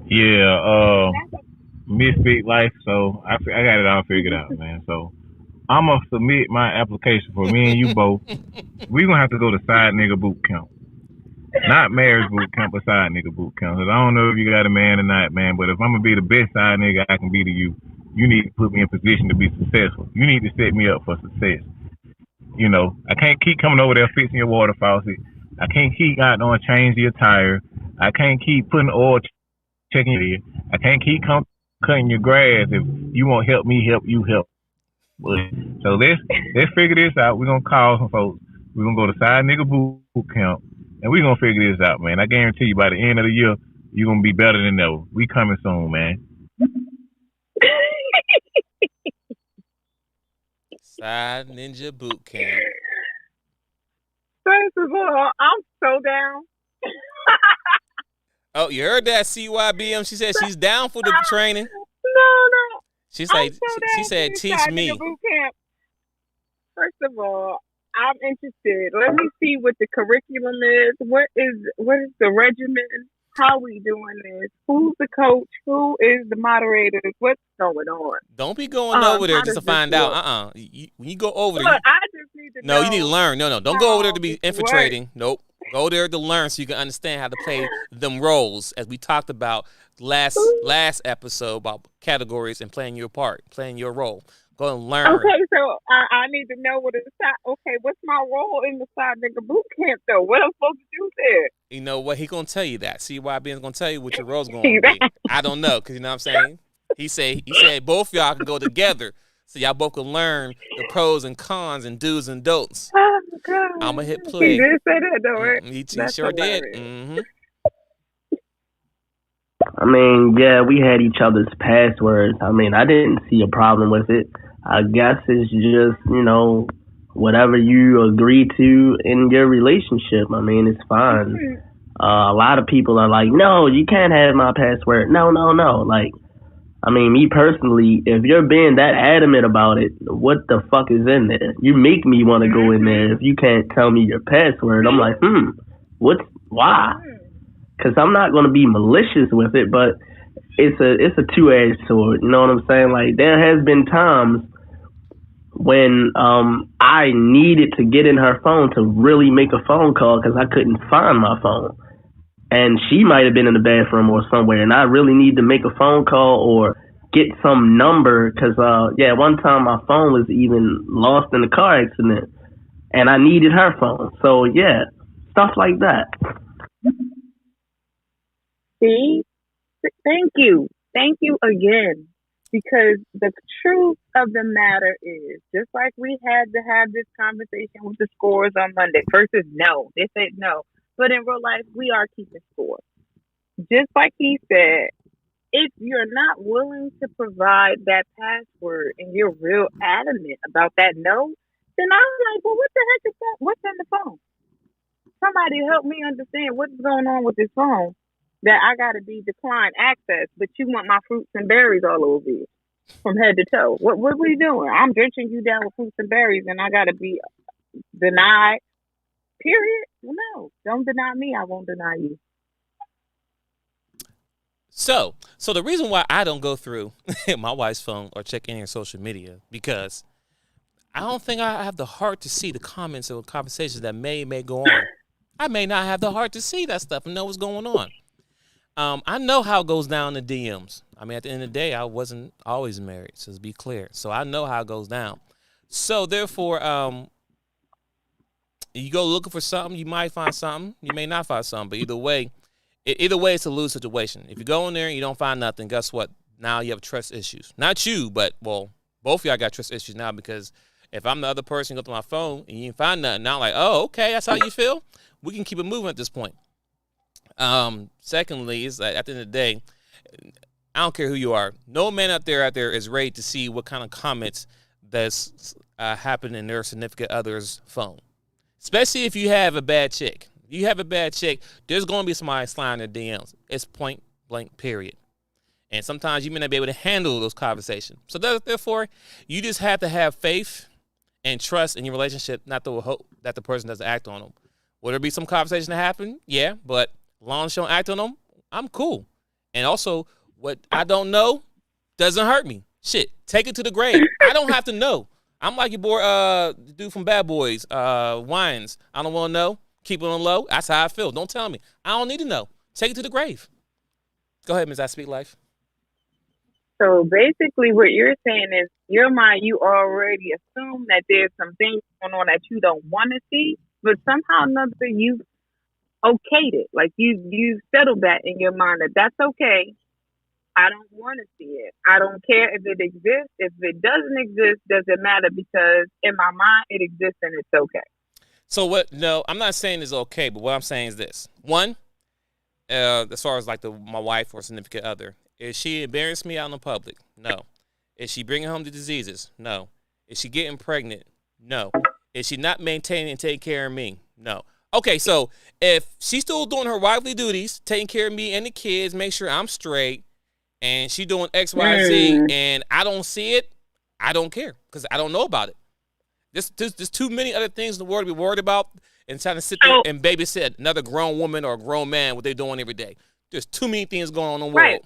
Yeah, Misfit Life, so I got it all figured out, man. So I'm going to submit my application for me and you both. We're going to have to go to side nigga boot camp. Not marriage boot camp, but side nigga boot camp. Cause I don't know if you got a man or not, man, but if I'm going to be the best side nigga I can be to you, you need to put me in position to be successful. You need to set me up for success. I can't keep coming over there fixing your water faucet. I can't keep out on changing your tire. I can't keep putting oil checking your. I can't keep cutting your grass if you won't help me help you help. So let's figure this out. We're gonna call some folks. We're gonna go to side nigga boot camp, and we're gonna figure this out, man. I guarantee you by the end of the year, you're gonna be better than ever. We coming soon, man. Side Ninja Boot Camp. First of all, I'm so down. Oh, you heard that, CYBM? She said she's down for the training. No. She said, teach me. Boot camp. First of all, I'm interested. Let me see what the curriculum is. What is the regimen? How we doing this? Who's the coach? Who is the moderator? What's going on? Don't be going over there just to find out. When you go over there, I just need to know. No, you need to learn. No, don't go over there to be infiltrating. Nope. Go there to learn so you can understand how to play them roles, as we talked about last episode about categories and playing your part, playing your role. Go and learn. Okay, so I need to know what it's. Okay, what's my role in the side nigga boot camp though? What I'm supposed to do there? You know what? He gonna tell you that. See why Ben's gonna tell you what your role's gonna be. I don't know, cause you know what I'm saying. He said both y'all can go together, so y'all both can learn the pros and cons and do's and don'ts. Oh God! I'm gonna hit play. He did say that though, right? He sure did. Mm-hmm. I mean, yeah, we had each other's passwords. I mean, I didn't see a problem with it. I guess it's just, whatever you agree to in your relationship. I mean, it's fine. A lot of people are like, no, you can't have my password. No. Like, I mean, me personally, if you're being that adamant about it, what the fuck is in there? You make me want to go in there. If you can't tell me your password, I'm like, why? Because I'm not going to be malicious with it, but it's a two-edged sword. You know what I'm saying? Like, there has been times when I needed to get in her phone to really make a phone call because I couldn't find my phone. And she might have been in the bathroom or somewhere, and I really need to make a phone call or get some number because, one time my phone was even lost in a car accident, and I needed her phone. So, yeah, stuff like that. See? Thank you. Thank you again. Because the truth of the matter is, just like we had to have this conversation with the scores on Monday. First is no. They said no. But in real life, we are keeping score. Just like he said, if you're not willing to provide that password and you're real adamant about that no, then I'm like, well, what the heck is that? What's on the phone? Somebody help me understand what's going on with this phone. That I got to be declined access, but you want my fruits and berries all over you from head to toe. What are you doing? I'm drenching you down with fruits and berries and I got to be denied, period? Well, no, don't deny me. I won't deny you. So the reason why I don't go through my wife's phone or check any of her social media, because I don't think I have the heart to see the comments or conversations that may go on. I may not have the heart to see that stuff and know what's going on. I know how it goes down in the DMs. I mean, at the end of the day, I wasn't always married, so to be clear. So I know how it goes down. So therefore, you go looking for something, you might find something, you may not find something. But either way, it's a lose situation. If you go in there and you don't find nothing, guess what? Now you have trust issues. Not you, but both of y'all got trust issues now, because if I'm the other person, go to my phone and you didn't find nothing, now I'm like, oh, okay, that's how you feel. We can keep it moving at this point. Secondly, is that at the end of the day, I don't care who you are. No man out there is ready to see what kind of comments that's happening in their significant other's phone. Especially if you have a bad chick. If you have a bad chick, there's going to be somebody sliding their DMs. It's point blank, period. And sometimes you may not be able to handle those conversations. So therefore, you just have to have faith and trust in your relationship, not to hope that the person doesn't act on them. Will there be some conversation that happen? Yeah, but as long as you don't act on them, I'm cool. And also, what I don't know doesn't hurt me. Shit, take it to the grave. I don't have to know. I'm like your boy, the dude from Bad Boys, Wines. I don't want to know. Keep it on low. That's how I feel. Don't tell me. I don't need to know. Take it to the grave. Go ahead, Ms. I Speak Life. So basically what you're saying is, your mind, you already assume that there's some things going on that you don't want to see, but somehow or another you've okayed it. Like you settled that in your mind that that's okay. I don't want to see it. I don't care if it exists. If it doesn't exist, doesn't matter, because in my mind it exists and it's okay. So what? No, I'm not saying it's okay, but what I'm saying is this. One, as far as like my wife or significant other, is she embarrassing me out in the public? No. Is she bringing home the diseases? No. Is she getting pregnant? No. Is she not maintaining and taking care of me? No. Okay, so if she's still doing her wifely duties, taking care of me and the kids, make sure I'm straight, and she doing X, Y, Z, and I don't see it, I don't care, because I don't know about it. There's too many other things in the world to be worried about and trying to sit there and babysit another grown woman or a grown man, what they're doing every day. There's too many things going on in the world.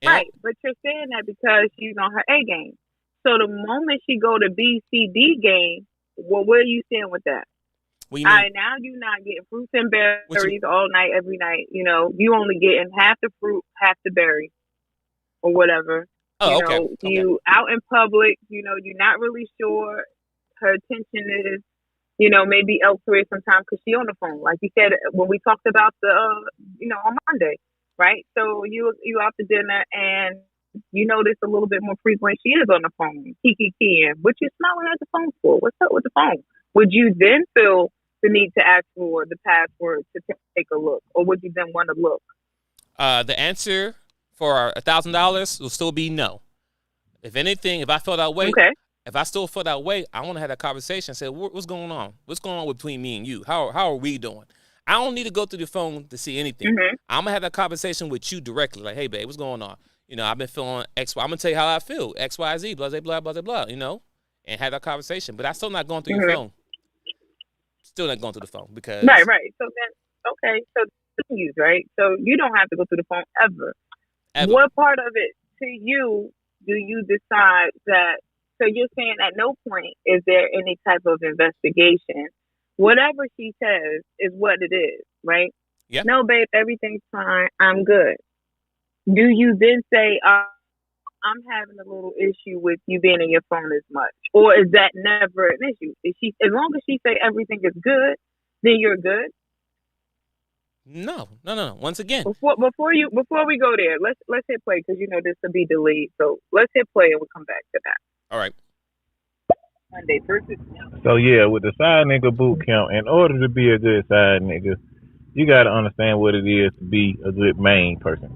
Right, but you're saying that because she's on her A game. So the moment she go to B, C, D game, well, where are you saying with that? What you All mean? right, now you're not getting fruits and What you? berries all night, every night. You only getting half the fruit, half the berry, or whatever. Oh, okay, okay. You out in public. You're not really sure her attention is. Maybe elsewhere sometimes because she on the phone, like you said when we talked about the, on Monday, right? So you out to dinner and you notice a little bit more frequent she is on the phone, keying. What you smiling at the phone for? What's up with the phone? Would you then feel the need to ask for the password to take a look, or would you then want to look? The answer for $1,000 will still be no. If anything, if I felt that way, Okay. if I still felt that way, I want to have that conversation. Say, what's going on? What's going on between me and you? How are we doing? I don't need to go through the phone to see anything. Mm-hmm. I'm gonna have that conversation with you directly. Like, hey, babe, what's going on? I've been feeling X. I'm gonna tell you how I feel. X, Y, Z. Blah, blah, blah, blah, blah. And have that conversation. But I'm still not going through your phone. Still not going through the phone because Right. So then, okay. So continues, right? So you don't have to go through the phone ever. What part of it to you do you decide that? So you're saying at no point is there any type of investigation. Whatever she says is what it is, right? Yeah. No, babe, everything's fine. I'm good. Do you then say, I'm having a little issue with you being in your phone as much? Or is that never an issue? As long as she say everything is good, then you're good? No. Once again. Before we go there, let's hit play because this will be delayed. So let's hit play and we'll come back to that. All right. Monday first. So yeah, with the side nigga boot camp, in order to be a good side nigga, you gotta understand what it is to be a good main person.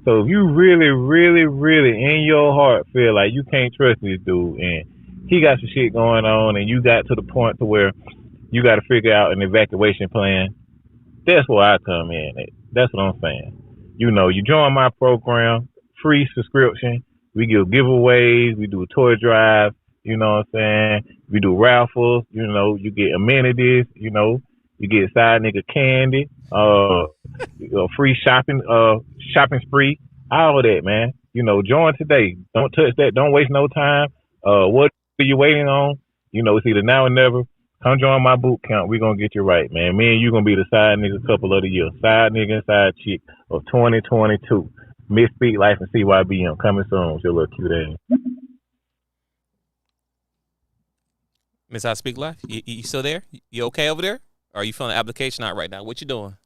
So if you really, really, really in your heart feel like you can't trust this dude and he got some shit going on and you got to the point to where you got to figure out an evacuation plan, that's where I come in at. That's what I'm saying. You join my program, free subscription. We give giveaways. We do a toy drive. You know what I'm saying? We do raffles. You get amenities. You get side nigga candy. Free shopping spree. All of that, man. Join today. Don't touch that. Don't waste no time. What are you waiting on? It's either now or never. Come join my boot camp. We're going to get you right, man. Me and you going to be the side nigga couple of the year. Side nigga and side chick of 2022. Miss Speak Life and CYBM. Coming soon with your little cute ass. Miss I Speak Life, you still there? You okay over there? Or are you filling the application out right now? What you doing?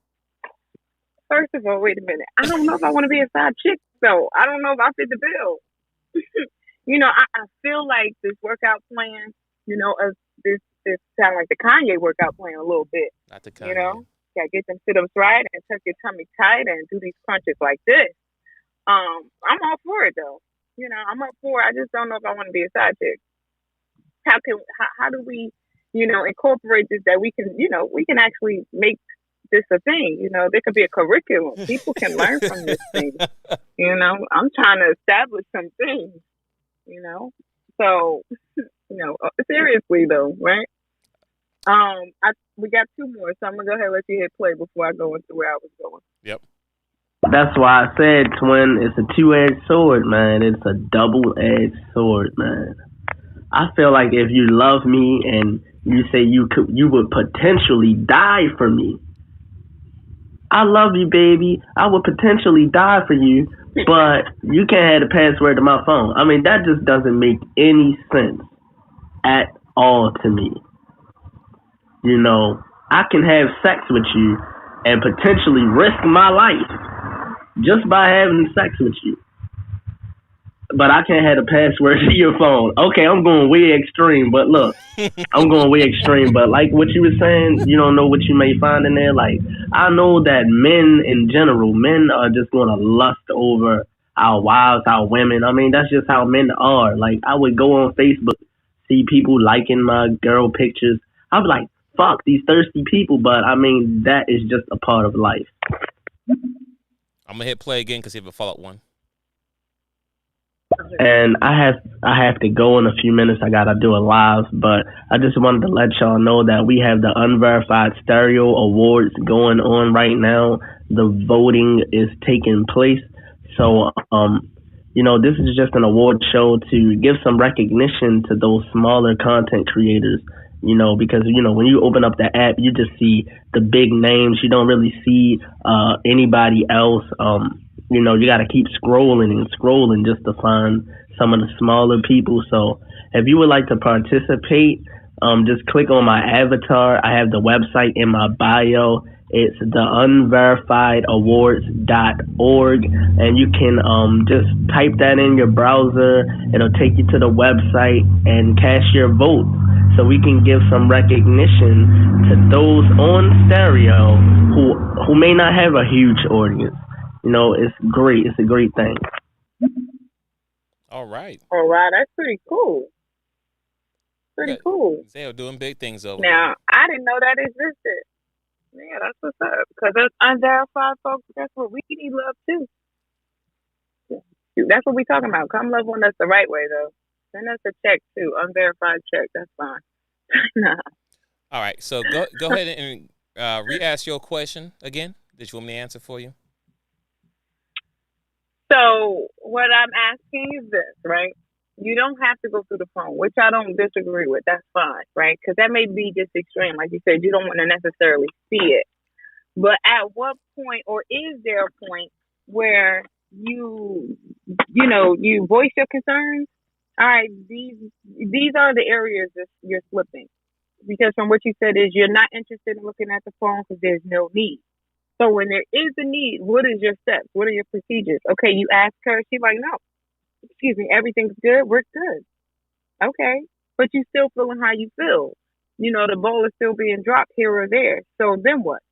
First of all, wait a minute. I don't know if I want to be a side chick, though. I don't know if I fit the bill. I feel like this workout plan, this sound like the Kanye workout plan a little bit. Not the Kanye. Gotta get them sit-ups right and tuck your tummy tight and do these crunches like this. I'm all for it, though. I'm up for it. I just don't know if I want to be a side chick. How do we, incorporate this that we can actually make this a thing? There could be a curriculum. People can learn from this thing. I'm trying to establish some things, So, seriously though, right? We got two more, so I'm gonna go ahead and let you hit play before I go into where I was going. Yep. That's why I said, twin, it's a two-edged sword, man. It's a double-edged sword, man. I feel like if you love me and you say you would potentially die for me. I love you, baby. I would potentially die for you, but you can't have the password to my phone. I mean, that just doesn't make any sense at all to me. I can have sex with you and potentially risk my life just by having sex with you. But I can't have the password to your phone. Okay, I'm going way extreme, but look, I'm going way extreme. But like what you were saying, you don't know what you may find in there. Like, I know that men in general, men are just going to lust over our wives, our women. I mean, that's just how men are. Like, I would go on Facebook, see people liking my girl pictures. I'd be like, fuck these thirsty people. But I mean, that is just a part of life. I'm going to hit play again because you have a follow-up one. And I have to go in a few minutes. I gotta do a live, but I just wanted to let y'all know that we have the Unverified Stereo Awards going on right now. The voting is taking place. So, this is just an award show to give some recognition to those smaller content creators, because when you open up the app, you just see the big names. You don't really see anybody else. You got to keep scrolling and scrolling just to find some of the smaller people. So if you would like to participate, just click on my avatar. I have the website in my bio. It's theunverifiedawards.org, and you can just type that in your browser. It'll take you to the website and cast your vote so we can give some recognition to those on stereo who may not have a huge audience. It's great. It's a great thing. All right. All right, that's pretty cool. Pretty cool. They're doing big things over Now, I didn't know that existed. Yeah, that's what's up. Because us unverified folks, that's what we need love too. That's what we talking about. Come love on us the right way, though. Send us a check too, unverified check. That's fine. Nah. All right, so go ahead and re-ask your question again. Did you want me to answer for you? So what I'm asking is this, right? You don't have to go through the phone, which I don't disagree with. That's fine, right? Because that may be just extreme. Like you said, you don't want to necessarily see it. But at what point, or is there a point where you voice your concerns? All right, these are the areas that you're slipping. Because from what you said is you're not interested in looking at the phone because there's no need. So when there is a need, what is your steps? What are your procedures? Okay, you ask her. She's like, no. Excuse me, everything's good. We're good. Okay. But you still feeling how you feel. The ball is still being dropped here or there. So then what?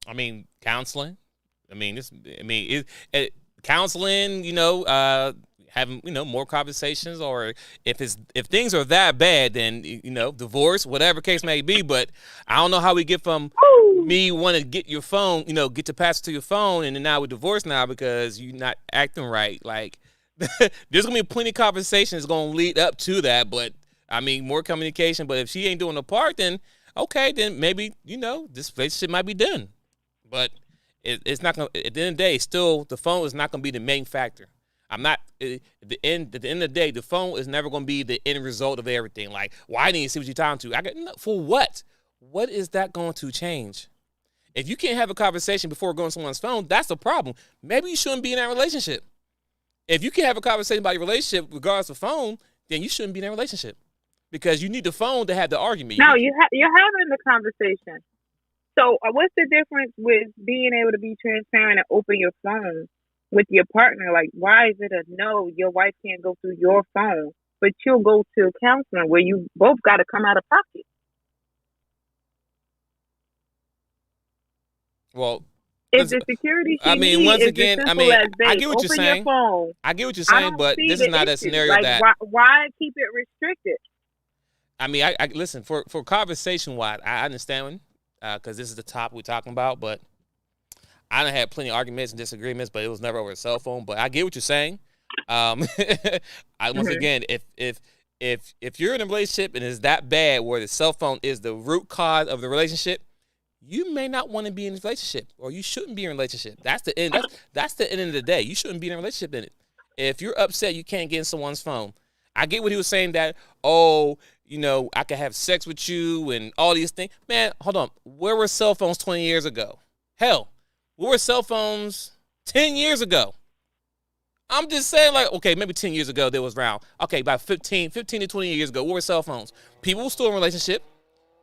I mean, counseling. Counseling, having, more conversations, or if things are that bad, then, divorce, whatever case may be. But I don't know how we get from me want to get your phone, get the password to your phone, and then now we're divorced now because you're not acting right. Like, there's going to be plenty of conversations going to lead up to that. But, more communication. But if she ain't doing the part, then, okay, then maybe, this relationship might be done. But it's not going to, at the end of the day, still, the phone is not going to be the main factor. At the end of the day, the phone is never going to be the end result of everything. Like, I need to see what you're talking to. For what? What is that going to change? If you can't have a conversation before going to someone's phone, that's the problem. Maybe you shouldn't be in that relationship. If you can't have a conversation about your relationship regardless of phone, then you shouldn't be in that relationship because you need the phone to have the argument. No, you're having the conversation. So what's the difference with being able to be transparent and open your phone with your partner? Like, why is it a no? Your wife can't go through your phone, but you'll go to counseling where you both got to come out of pocket. Well, if the security once again, I get what you're saying. Phone, I get what you're saying, but this is not a scenario like, why keep it restricted? I listen, for conversation wise, I understand because this is the topic we're talking about, but I done had plenty of arguments and disagreements, but it was never over a cell phone. But I get what you're saying. Once again, if you're in a relationship and it's that bad where the cell phone is the root cause of the relationship, you may not want to be in a relationship, or you shouldn't be in a relationship. That's the end. That's the end of the day. You shouldn't be in a relationship in it. If you're upset, you can't get in someone's phone. I get what he was saying that, I could have sex with you and all these things. Man, hold on. Where were cell phones 20 years ago? Hell, where were cell phones 10 years ago? I'm just saying, like, okay, maybe 10 years ago they was around. Okay, about 15 to 20 years ago, where were cell phones? People were still in a relationship.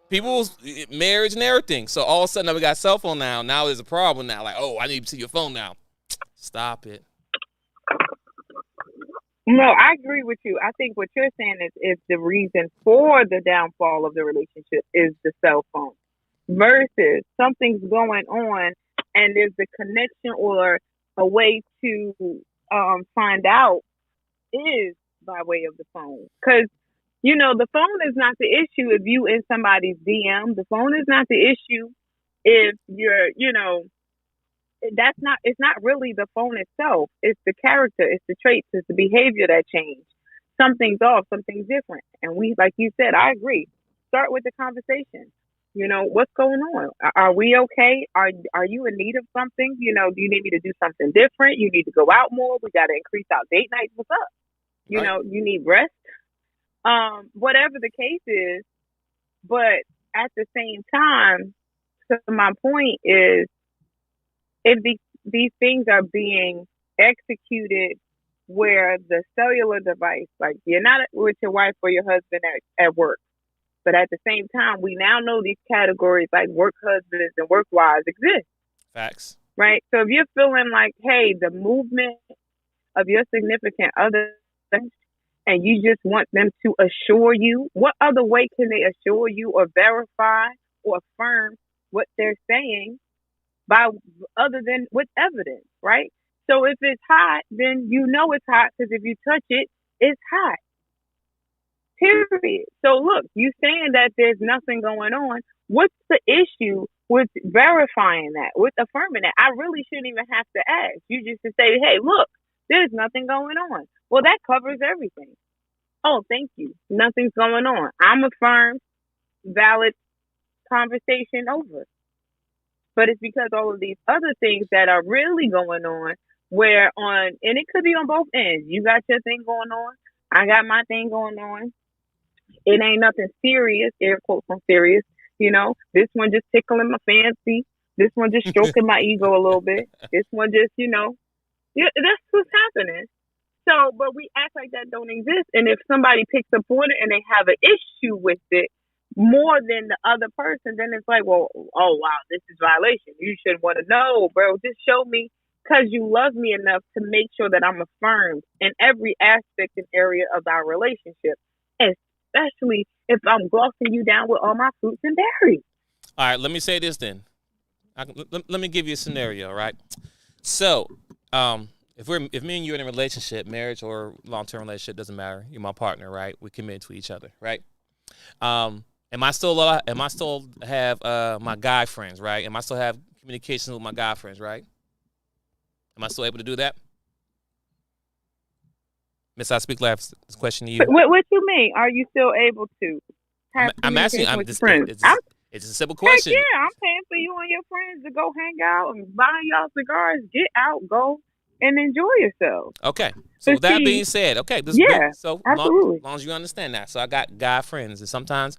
People's marriage and everything. So all of a sudden, now we got a cell phone now. Now there's a problem now. Like, I need to see your phone now. Stop it. No, I agree with you. I think what you're saying is the reason for the downfall of the relationship is the cell phone versus something's going on and there's a connection or a way to find out is by way of the phone. Because the phone is not the issue if you in somebody's DM. The phone is not the issue if you're, it's not really the phone itself. It's the character, it's the traits, it's the behavior that change. Something's off, something's different. And we, like you said, I agree. Start with the conversation. What's going on? Are we okay? Are you in need of something? Do you need me to do something different? You need to go out more. We got to increase our date nights. What's up? Right. You need rest. Whatever the case is, but at the same time, so my point is, if these things are being executed where the cellular device, like you're not with your wife or your husband at work, but at the same time, we now know these categories like work husbands and work wives exist. Facts. Right? So if you're feeling like, hey, the movement of your significant other, and you just want them to assure you, what other way can they assure you or verify or affirm what they're saying by other than with evidence, right? So if it's hot, then you know it's hot because if you touch it, it's hot. Period. So look, you saying that there's nothing going on. What's the issue with verifying that, with affirming that? I really shouldn't even have to ask. You just to say, hey, look, there's nothing going on. Well, that covers everything. Oh, thank you. Nothing's going on. I'm affirmed, valid, conversation over. But it's because all of these other things that are really going on, and it could be on both ends. You got your thing going on. I got my thing going on. It ain't nothing serious, air quotes on serious. You know, this one just tickling my fancy. This one just stroking my ego a little bit. This one just, that's what's happening. So, but we act like that don't exist. And if somebody picks up on it and they have an issue with it more than the other person, then it's like, well, oh, wow, this is violation. You should want to know, bro. Just show me because you love me enough to make sure that I'm affirmed in every aspect and area of our relationship, especially if I'm glossing you down with all my fruits and berries. All right, let me say this then. Let me give you a scenario, right? So, if me and you are in a relationship, marriage or long-term relationship, doesn't matter. You're my partner, right? We're committed to each other, right? Am I still have my guy friends, right? Am I still have communications with my guy friends, right? Am I still able to do that? Miss I Speak Live, this question to you. What you mean? Are you still able to have I'm asking. It's a simple question. Heck yeah, I'm paying for you and your friends to go hang out and buy y'all cigars. Get out, go and enjoy yourself. Okay. So with that being said, okay. Absolutely. As long as you understand that. So I got guy friends, and sometimes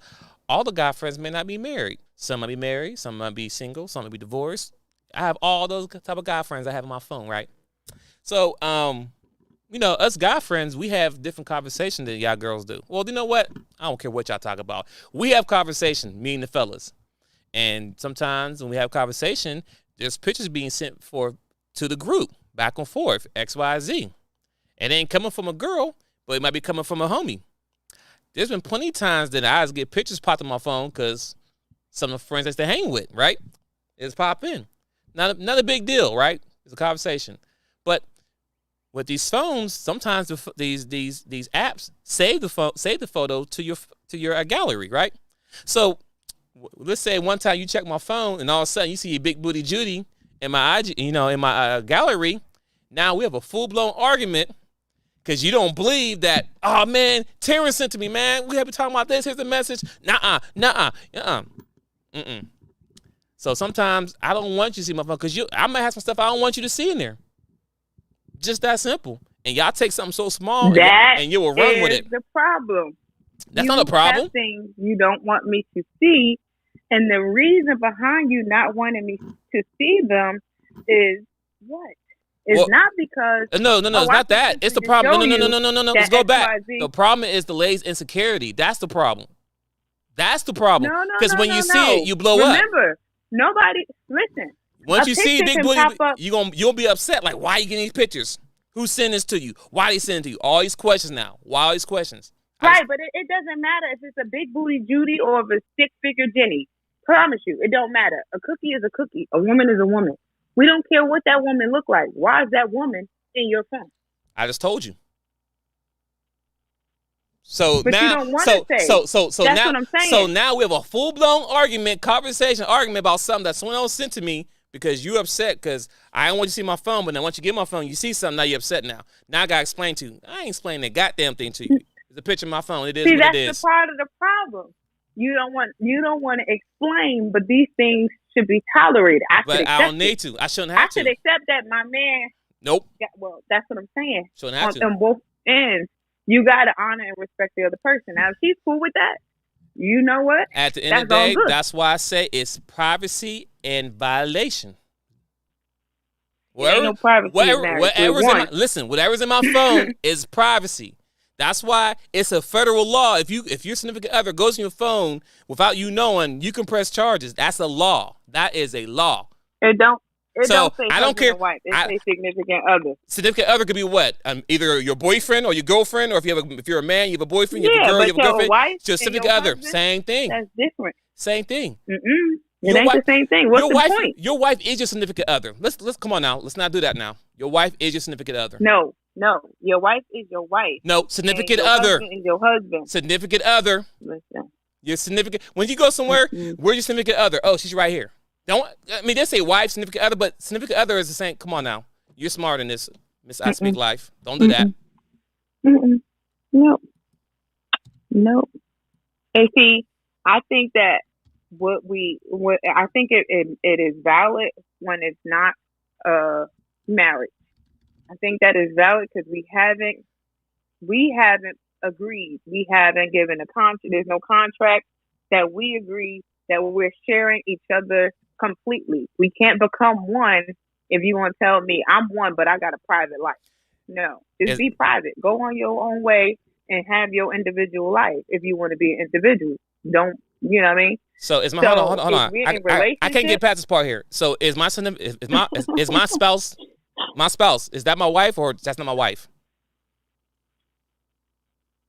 all the guy friends may not be married. Some might be married. Some might be single. Some might be divorced. I have all those type of guy friends I have on my phone, right? So, us guy friends, we have different conversations than y'all girls do. Well, you know what? I don't care what y'all talk about. We have conversation, me and the fellas. And sometimes when we have conversation, there's pictures being sent to the group, back and forth, X, Y, Z. It ain't coming from a girl, but it might be coming from a homie. There's been plenty of times that I just get pictures popped on my phone because some of the friends I used to hang with, right? It's pop in. Not a big deal, right? It's a conversation. But with these phones, sometimes these apps save the photo to your gallery, right? So let's say one time you check my phone and all of a sudden you see a big booty Judy in my IG, in my gallery. Now we have a full blown argument because you don't believe that. Oh man, Terrence sent to me, man. We have been talking about this. Here's the message. So sometimes I don't want you to see my phone because I might have some stuff I don't want you to see in there. Just that simple. And y'all take something so small and you will run with it. That's the problem. That's not a problem. Things you don't want me to see, and the reason behind you not wanting me to see them is what? It's not because no, it's not that. It's the problem. No. Let's go back. The problem is the lady's insecurity. That's the problem. That's the problem. Because when you see it, you blow up. Remember, nobody listen. Once you see big booty, you'll be upset. Like, why are you getting these pictures? Who sent this to you? Why they send it to you? All these questions now. Why all these questions? Right, but it doesn't matter if it's a big booty Judy or if it's stick-figure Jenny. Promise you, it don't matter. A cookie is a cookie. A woman is a woman. We don't care what that woman look like. Why is that woman in your phone? I just told you. So but now, you don't want to say. So that's now, what I'm saying. So now we have a full-blown argument about something that someone else sent to me because you're upset because I don't want you to see my phone, but then once you get my phone, you see something, now you're upset now. Now I got to explain to you. I ain't explaining that goddamn thing to you. It's a picture of my phone. It is what it is. That's the part of the problem. You don't want to explain, but these things should be tolerated. But I don't need to. I shouldn't have to. I should accept that my man. Nope. Well, that's what I'm saying. Shouldn't have to. On both ends. You gotta honor and respect the other person. Now, if she's cool with that, you know what? At the end of That's the all day, good. that's why I say it's privacy and violation. Ain't no privacy in marriage. Whatever's in my phone is privacy. That's why it's a federal law. If your significant other goes in your phone without you knowing, you can press charges. That's a law. That is a law. It don't say I don't care. and wife. It say significant other. Significant other could be what? Either your boyfriend or your girlfriend, or if you're a man, you have a boyfriend. You have a girl, you have a girlfriend. Wife your significant other, same thing. That's different. Same thing. It ain't the same thing. What's the point? Your wife is your significant other. Let's come on now. Let's not do that now. Your wife is your significant other. No. Your wife is your wife. No, significant other. Is your husband. Significant other. Listen. Your significant. When you go somewhere, where's your significant other? Oh, she's right here. They say wife, significant other, but significant other is the same. Come on now. You're smarter than this, Miss I Speak Life. Don't do that. No. And see, I think that I think it is valid when it's not marriage. I think that is valid because we haven't agreed. We haven't given a contract. There's no contract that we agree that we're sharing each other completely. We can't become one if you want to tell me I'm one, but I got a private life. No, just be private. Go on your own way and have your individual life if you want to be an individual. Don't, you know what I mean? So hold on. I can't get past this part here. So is my spouse my spouse? Is that my wife or that's not my wife?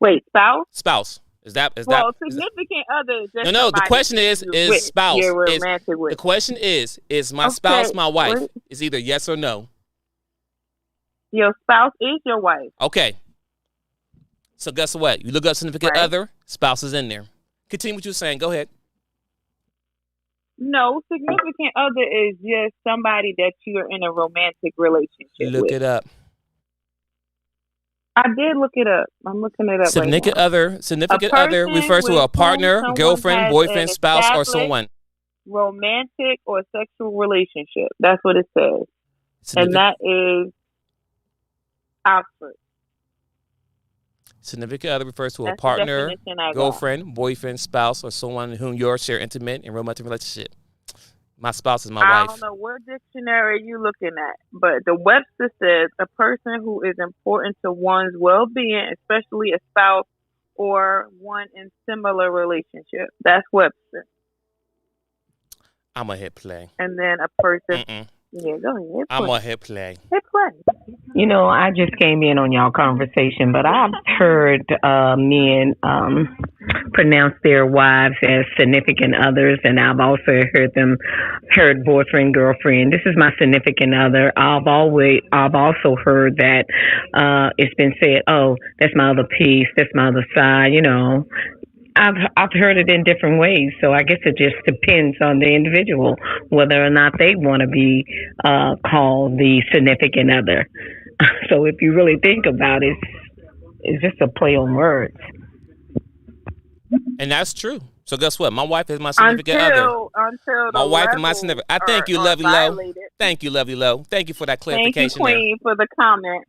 Wait, spouse? Spouse. Significant other. No. The question is spouse. You're romantic with. The question is my spouse my wife? Is either yes or no. Your spouse is your wife. Okay. So guess what? You look up significant other, spouse is in there. Continue what you're saying. Go ahead. No, significant other is just somebody that you're in a romantic relationship with. Look it up. I did look it up. I'm looking it up. Significant other refers to a partner, girlfriend, boyfriend, spouse, or someone. Romantic or sexual relationship. That's what it says. And that is Oxford. Significant other refers to a partner, girlfriend, boyfriend, spouse, or someone whom you share intimate and romantic relationship. My spouse is my wife. I don't know what dictionary you looking at, but the Webster says a person who is important to one's well-being, especially a spouse or one in similar relationship. That's Webster. I'm gonna hit play. And then a person. Yeah, go ahead. I'm gonna hit play. Hit play. You know, I just came in on y'all conversation, but I've heard men pronounce their wives as significant others, and I've also heard boyfriend, girlfriend. This is my significant other. I've also heard that it's been said, oh, that's my other piece, that's my other side. You know, I've heard it in different ways, so I guess it just depends on the individual whether or not they want to be called the significant other. So if you really think about it, it's just a play on words. And that's true. So guess what? My wife is my significant other. My wife is my significant. I thank you, Lovely Low. Thank you, Lovely Low. Thank you for that clarification. Thank you, Queen, for the comment.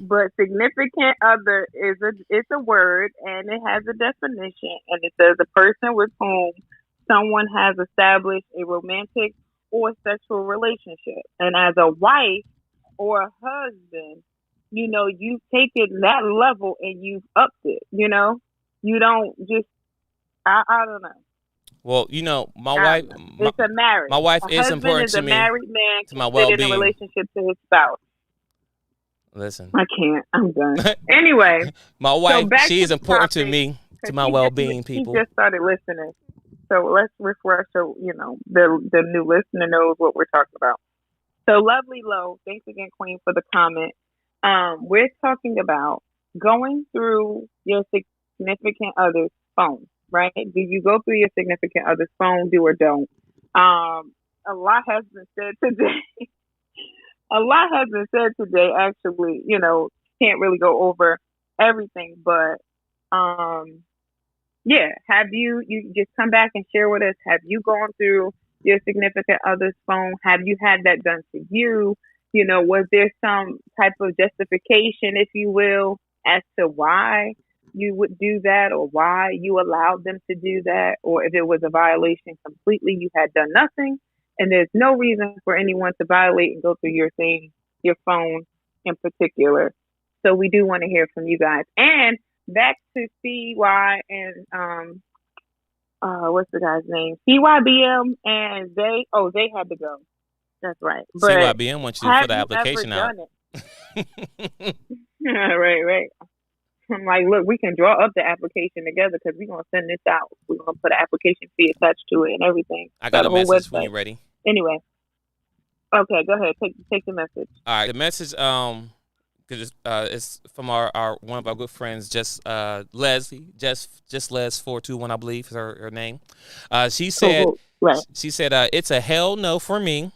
But significant other it's a word, and it has a definition, and it says a person with whom someone has established a romantic or sexual relationship. And as a wife or a husband, you know, you've taken that level and you've upped it. You know, you don't just. I don't know. Well, you know, my wife. It's a marriage. My wife is important to me. A married man to my well-being. In a relationship to his spouse. Listen, I can't. I'm done. Anyway, my wife, she is important to me, to my well-being. People. He just started listening, so let's refresh. So you know, the new listener knows what we're talking about. So, Lovely Low, thanks again, Queen, for the comment. We're talking about going through your significant other's phone. Right? Do you go through your significant other's phone, do or don't? A lot has been said today. Actually, you know, can't really go over everything, but yeah. Have you just come back and share with us? Have you gone through your significant other's phone? Have you had that done to you? You know, was there some type of justification, if you will, as to why you would do that or why you allowed them to do that, or if it was a violation completely, you had done nothing, and there's no reason for anyone to violate and go through your thing, your phone in particular. So we do want to hear from you guys. And back to CY and what's the guy's name? CYBM and Zay. Oh, Zay had to go. That's right. But CYBM wants you to put the application out. Right. I'm like, look, we can draw up the application together because we're going to send this out. We're going to put an application fee attached to it and everything. I got a message when you're ready. Anyway. Okay, go ahead. Take the message. All right. The message, because it's from our one of our good friends, Leslie, just Les 421, I believe is her name. She said, cool. Right. She said, it's a hell no for me.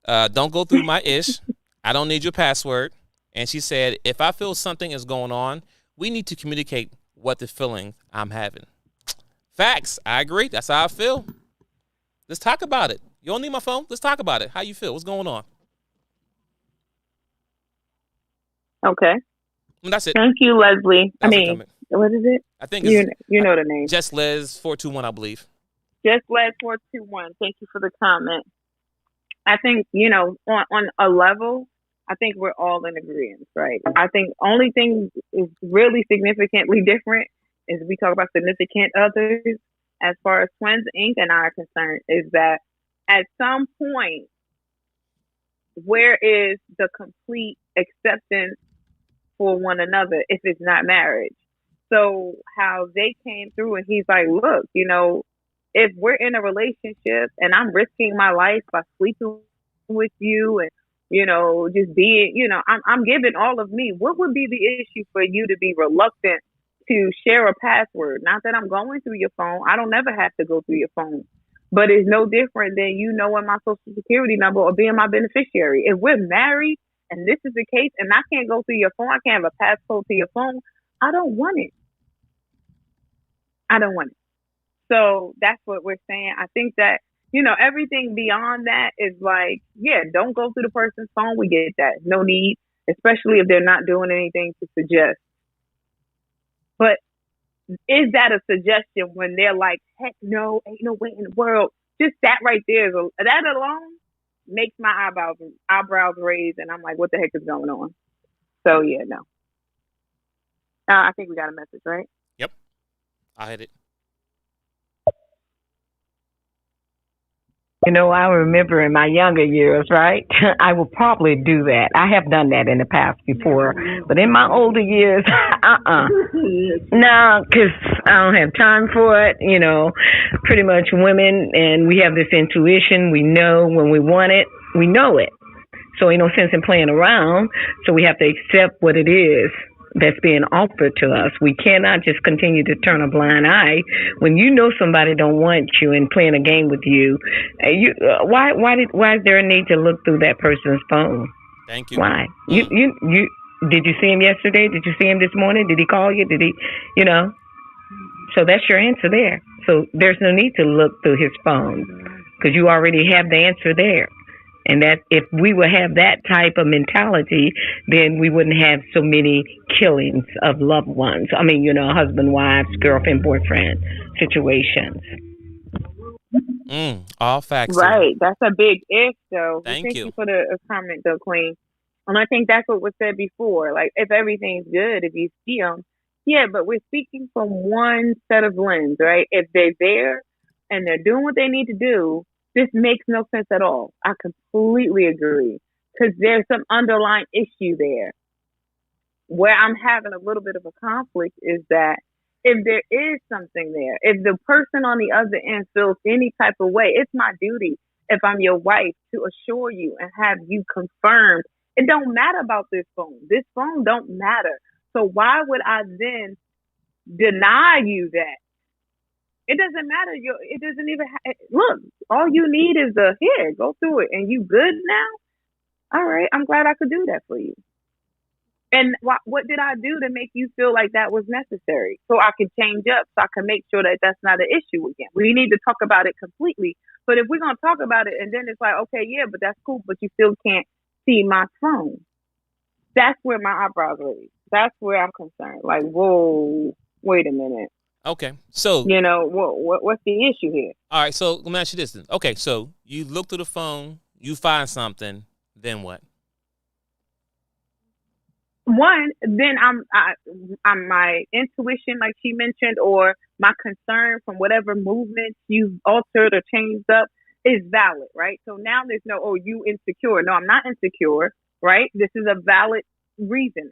Don't go through my ish. I don't need your password. And she said, if I feel something is going on, we need to communicate what the feeling I'm having. Facts. I agree. That's how I feel. Let's talk about it. You don't need my phone? Let's talk about it. How you feel? What's going on? Okay. And that's it. Thank you, Leslie. What is it? I think you know the name. Just Les 421, I believe. Just Les 421. Thank you for the comment. I think, on a level, I think we're all in agreement, right? I think only thing is really significantly different is we talk about significant others as far as Twinsinc and I are concerned, is that at some point, where is the complete acceptance for one another if it's not marriage? So how they came through and he's like, look, if we're in a relationship and I'm risking my life by sleeping with you and, just being, I'm giving all of me, what would be the issue for you to be reluctant to share a password? Not that I'm going through your phone. I don't ever have to go through your phone. But it's no different than knowing my social security number or being my beneficiary. If we're married and this is the case and I can't go through your phone, I can't have a passcode to your phone, I don't want it. I don't want it. So that's what we're saying. I think that, everything beyond that is like, yeah, don't go through the person's phone. We get that. No need, especially if they're not doing anything to suggest. But is that a suggestion when they're like, heck no, ain't no way in the world? Just that right there, that alone makes my eyebrows raise, and I'm like, what the heck is going on? So, yeah, no. I think we got a message, right? Yep. I hit it. I remember in my younger years, right? I will probably do that. I have done that in the past before. But in my older years, No, because I don't have time for it. Pretty much women, and we have this intuition. We know when we want it. We know it. So ain't no sense in playing around. So we have to accept what it is that's being offered to us. We cannot just continue to turn a blind eye when somebody don't want you and playing a game with you. Why is there a need to look through that person's phone? Thank you. Why? You did you see him yesterday? Did you see him this morning? Did he call you? Did he? So that's your answer there. So there's no need to look through his phone because you already have the answer there. And that if we would have that type of mentality, then we wouldn't have so many killings of loved ones. I mean, husband, wives, girlfriend, boyfriend situations. All facts. Right. That's a big if, though. Thank you for the comment, though, Queen. And I think that's what was said before. Like, if everything's good, if you see them, yeah, but we're speaking from one set of lens, right? If they're there and they're doing what they need to do, this makes no sense at all. I completely agree. Because there's some underlying issue there. Where I'm having a little bit of a conflict is that if there is something there, if the person on the other end feels any type of way, it's my duty, if I'm your wife, to assure you and have you confirmed. It don't matter about this phone. This phone don't matter. So why would I then deny you that? It doesn't matter. It doesn't even look. All you need is here. Go through it, and you good now. All right. I'm glad I could do that for you. And what did I do to make you feel like that was necessary? So I can change up, so I can make sure that that's not an issue again. We need to talk about it completely. But if we're gonna talk about it, and then it's like, okay, yeah, but that's cool, but you still can't see my phone. That's where my eyebrows raise. That's where I'm concerned. Like, whoa, wait a minute. Okay, so What's the issue here? all right, so let me ask you this then. Okay, so you look through the phone, you find something, then what? One, then I'm my intuition, like she mentioned, or my concern from whatever movements you've altered or changed up is valid, right? So now there's no, oh, you insecure. No, I'm not insecure, right? This is a valid reason.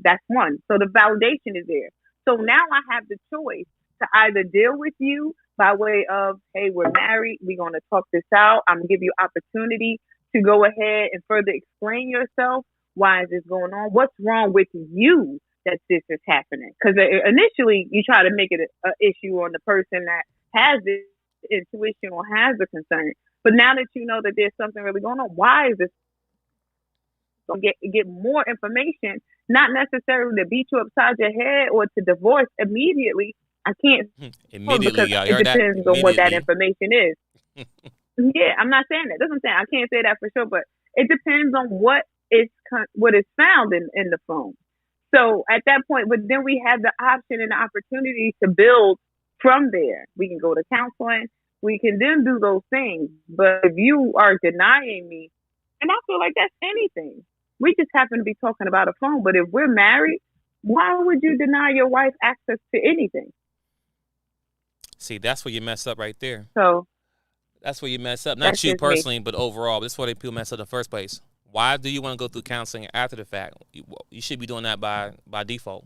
That's one. So the validation is there. So now I have the choice to either deal with you by way of, hey, we're married, we're going to talk this out. I'm going to give you opportunity to go ahead and further explain yourself. Why is this going on? What's wrong with you that this is happening? Because initially you try to make it an issue on the person that has this intuition or has the concern. But now that you know that there's something really going on, why is this? So get more information, not necessarily to beat you upside your head or to divorce immediately. I can't immediately. Because it depends on what that information is. Yeah, I'm not saying that. That's what I'm saying. I can't say that for sure, but it depends on what is found in the phone. So at that point, but then we have the option and the opportunity to build from there. We can go to counseling. We can then do those things. But if you are denying me, and I feel like that's anything. We just happen to be talking about a phone. But if we're married, why would you deny your wife access to anything? See, that's where you mess up right there. So that's where you mess up. Not you personally, but overall. That's where people mess up in the first place. Why do you want to go through counseling after the fact? You should be doing that by default.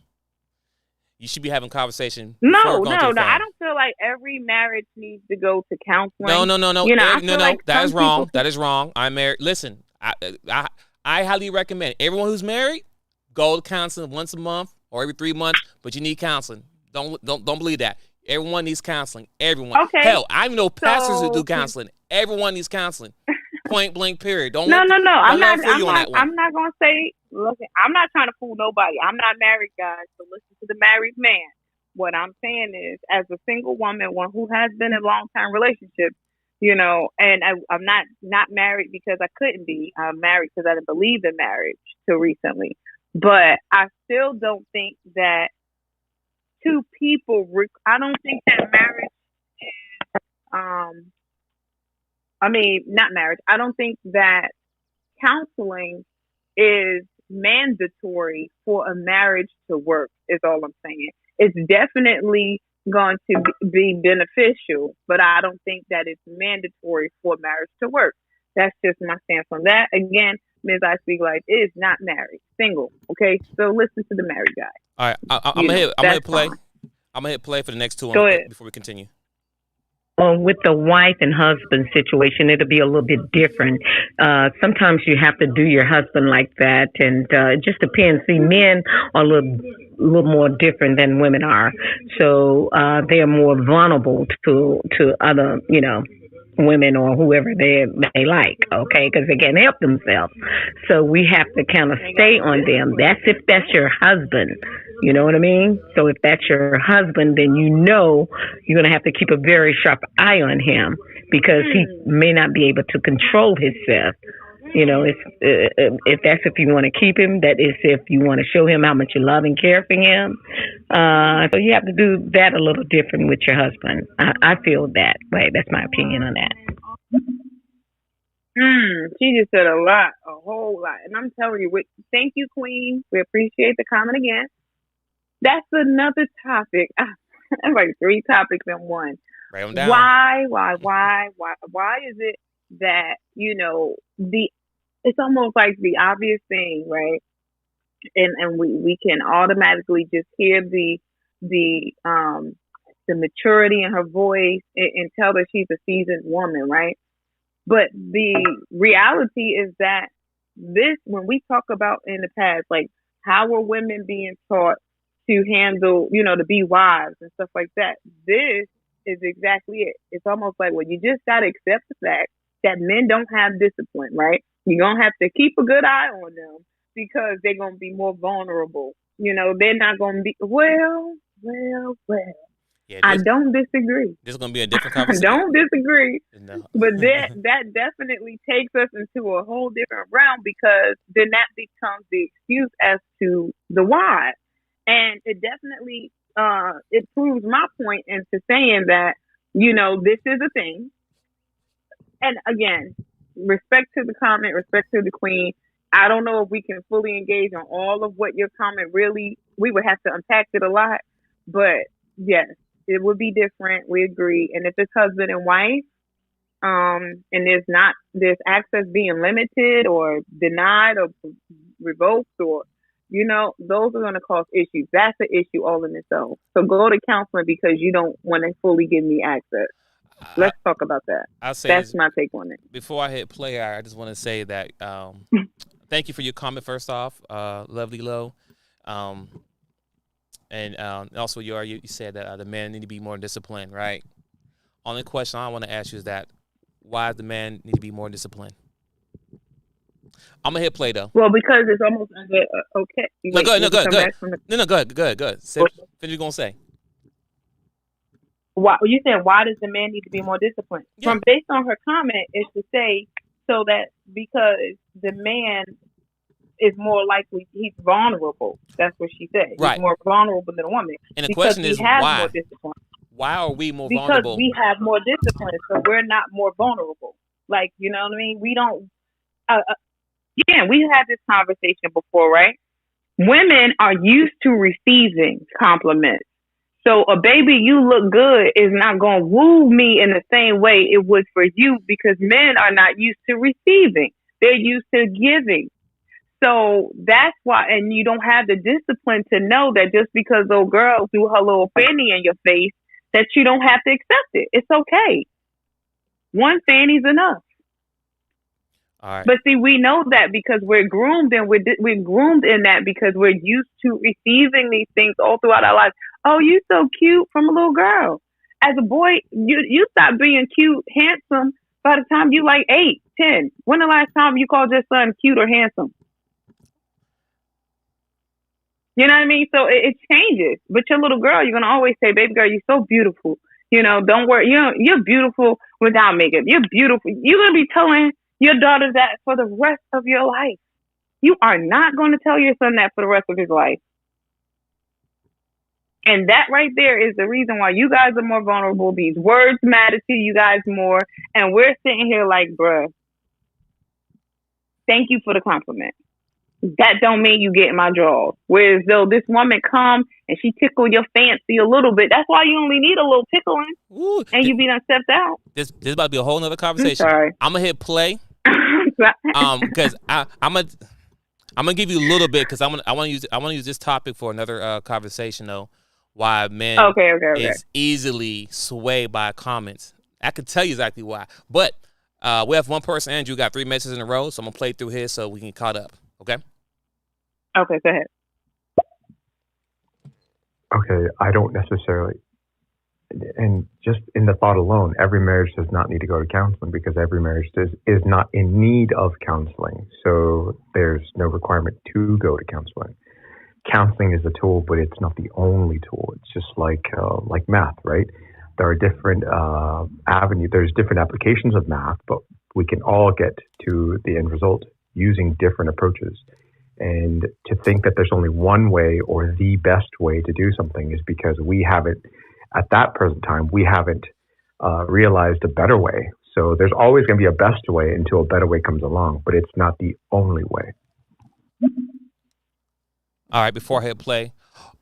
You should be having conversation. No. I don't feel like every marriage needs to go to counseling. No. Like that is wrong. That is wrong. I'm married. Listen, I highly recommend everyone who's married go to counseling once a month or every 3 months. But you need counseling. Don't believe that. Everyone needs counseling. Everyone. Okay. Hell, I know pastors who do counseling. Everyone needs counseling. Point blank. Period. No. I'm not gonna say. Listen, I'm not trying to fool nobody. I'm not married, guys. So listen to the married man. What I'm saying is, as a single woman, one who has been in long-term relationships, and I'm not married because I couldn't be. I'm married because I didn't believe in marriage till recently. But I still don't think that two people. I don't think that marriage is. Not marriage. I don't think that counseling is mandatory for a marriage to work, is all I'm saying. It's definitely going to be beneficial, but I don't think that it's mandatory for marriage to work. That's just my stance on that. Again, Ms. I Speak Life is not married, single. Okay, so listen to the married guy. All right, I'm gonna hit play. I'm gonna hit play for the next two before we continue. With the wife and husband situation, it'll be a little bit different. Sometimes you have to do your husband like that, and it just depends. See, men are a little more different than women are, so they are more vulnerable to other, women or whoever they like, okay, because they can't help themselves. So we have to kind of stay on them. That's if that's your husband. You know what I mean? So if that's your husband, then you're going to have to keep a very sharp eye on him because he may not be able to control himself. If that's if you want to keep him, that is if you want to show him how much you love and care for him. So you have to do that a little different with your husband. I feel that way. That's my opinion on that. She just said a whole lot. And I'm telling you, thank you, Queen. We appreciate the comment again. That's another topic. That's like 3 topics in one. Write them down. Why is it that, it's almost like the obvious thing, right? And we can automatically just hear the maturity in her voice and tell that she's a seasoned woman, right? But the reality is that when we talk about in the past, like how were women being taught to handle, to be wives and stuff like that. This is exactly it. It's almost like, well, you just got to accept the fact that men don't have discipline, right? You're going to have to keep a good eye on them because they're going to be more vulnerable. They're not going to be, well. Yeah, I don't disagree. This is gonna be a different I conversation. don't disagree. No. But that definitely takes us into a whole different realm, because then that becomes the excuse as to the why. And it definitely it proves my point into saying that, this is a thing. And again, respect to the comment, respect to the queen. I don't know if we can fully engage on all of what your comment really, we would have to unpack it a lot. But yes, it would be different. We agree. And if it's husband and wife, and there's access being limited or denied or revoked, or, those are going to cause issues. That's an issue all in itself. So go to counseling because you don't want to fully give me access. Let's talk about that. That's my take on it. Before I hit play, I just want to say that thank you for your comment first off, Lovely Low. And also you said that the man need to be more disciplined, right? Only question I want to ask you is that why does the man need to be more disciplined? I'm gonna hit play though. Well, because it's almost okay. No, go ahead. Go ahead. Say what you gonna say. Why you said why does the man need to be more disciplined? Yeah. From based on her comment is to say so that because the man is more likely, he's vulnerable. That's what she said. Right. He's more vulnerable than a woman. And the question is why? More discipline. Why are we more because vulnerable? Because we have more discipline, so we're not more vulnerable. Like, you know what I mean? We don't. We had this conversation before, right? Women are used to receiving compliments. So a baby, you look good is not going to woo me in the same way it would for you, because men are not used to receiving. They're used to giving. So that's why, and you don't have the discipline to know that just because old girl threw her little fanny in your face, that you don't have to accept it. It's okay. One fanny's enough. All right. But see, we know that because we're groomed, and we're groomed in that because we're used to receiving these things all throughout our lives. Oh, you so cute from a little girl. As a boy, you stop being cute, handsome by the time you like 8, 10. When the last time you called your son cute or handsome? You know what I mean? So it changes. But your little girl, you're going to always say, baby girl, you're so beautiful. Don't worry. You're beautiful without makeup. You're beautiful. You're going to be telling your daughter that for the rest of your life. You are not going to tell your son that for the rest of his life. And that right there is the reason why you guys are more vulnerable. These words matter to you guys more. And we're sitting here like, bruh, thank you for the compliment. That don't mean you get in my drawers. Whereas though this woman come and she tickle your fancy a little bit, that's why you only need a little tickling. Ooh, and you be done stepped out. This about to be a whole nother conversation. I'm gonna hit play. Because I'm gonna give you a little bit because I want to use this topic for another conversation though. Why men is easily swayed by comments. I can tell you exactly why. But we have one person, Andrew, got 3 messages in a row, so I'm gonna play through his so we can get caught up. Okay. Okay, go ahead. Okay, I don't necessarily, and just in the thought alone, every marriage does not need to go to counseling because every marriage is not in need of counseling. So there's no requirement to go to counseling. Counseling is a tool, but it's not the only tool. It's just like math, right? There are different avenues. There's different applications of math, but we can all get to the end result using different approaches. And to think that there's only one way or the best way to do something is because we haven't, at that present time, we haven't realized a better way. So there's always going to be a best way until a better way comes along, but it's not the only way. All right, before I hit play,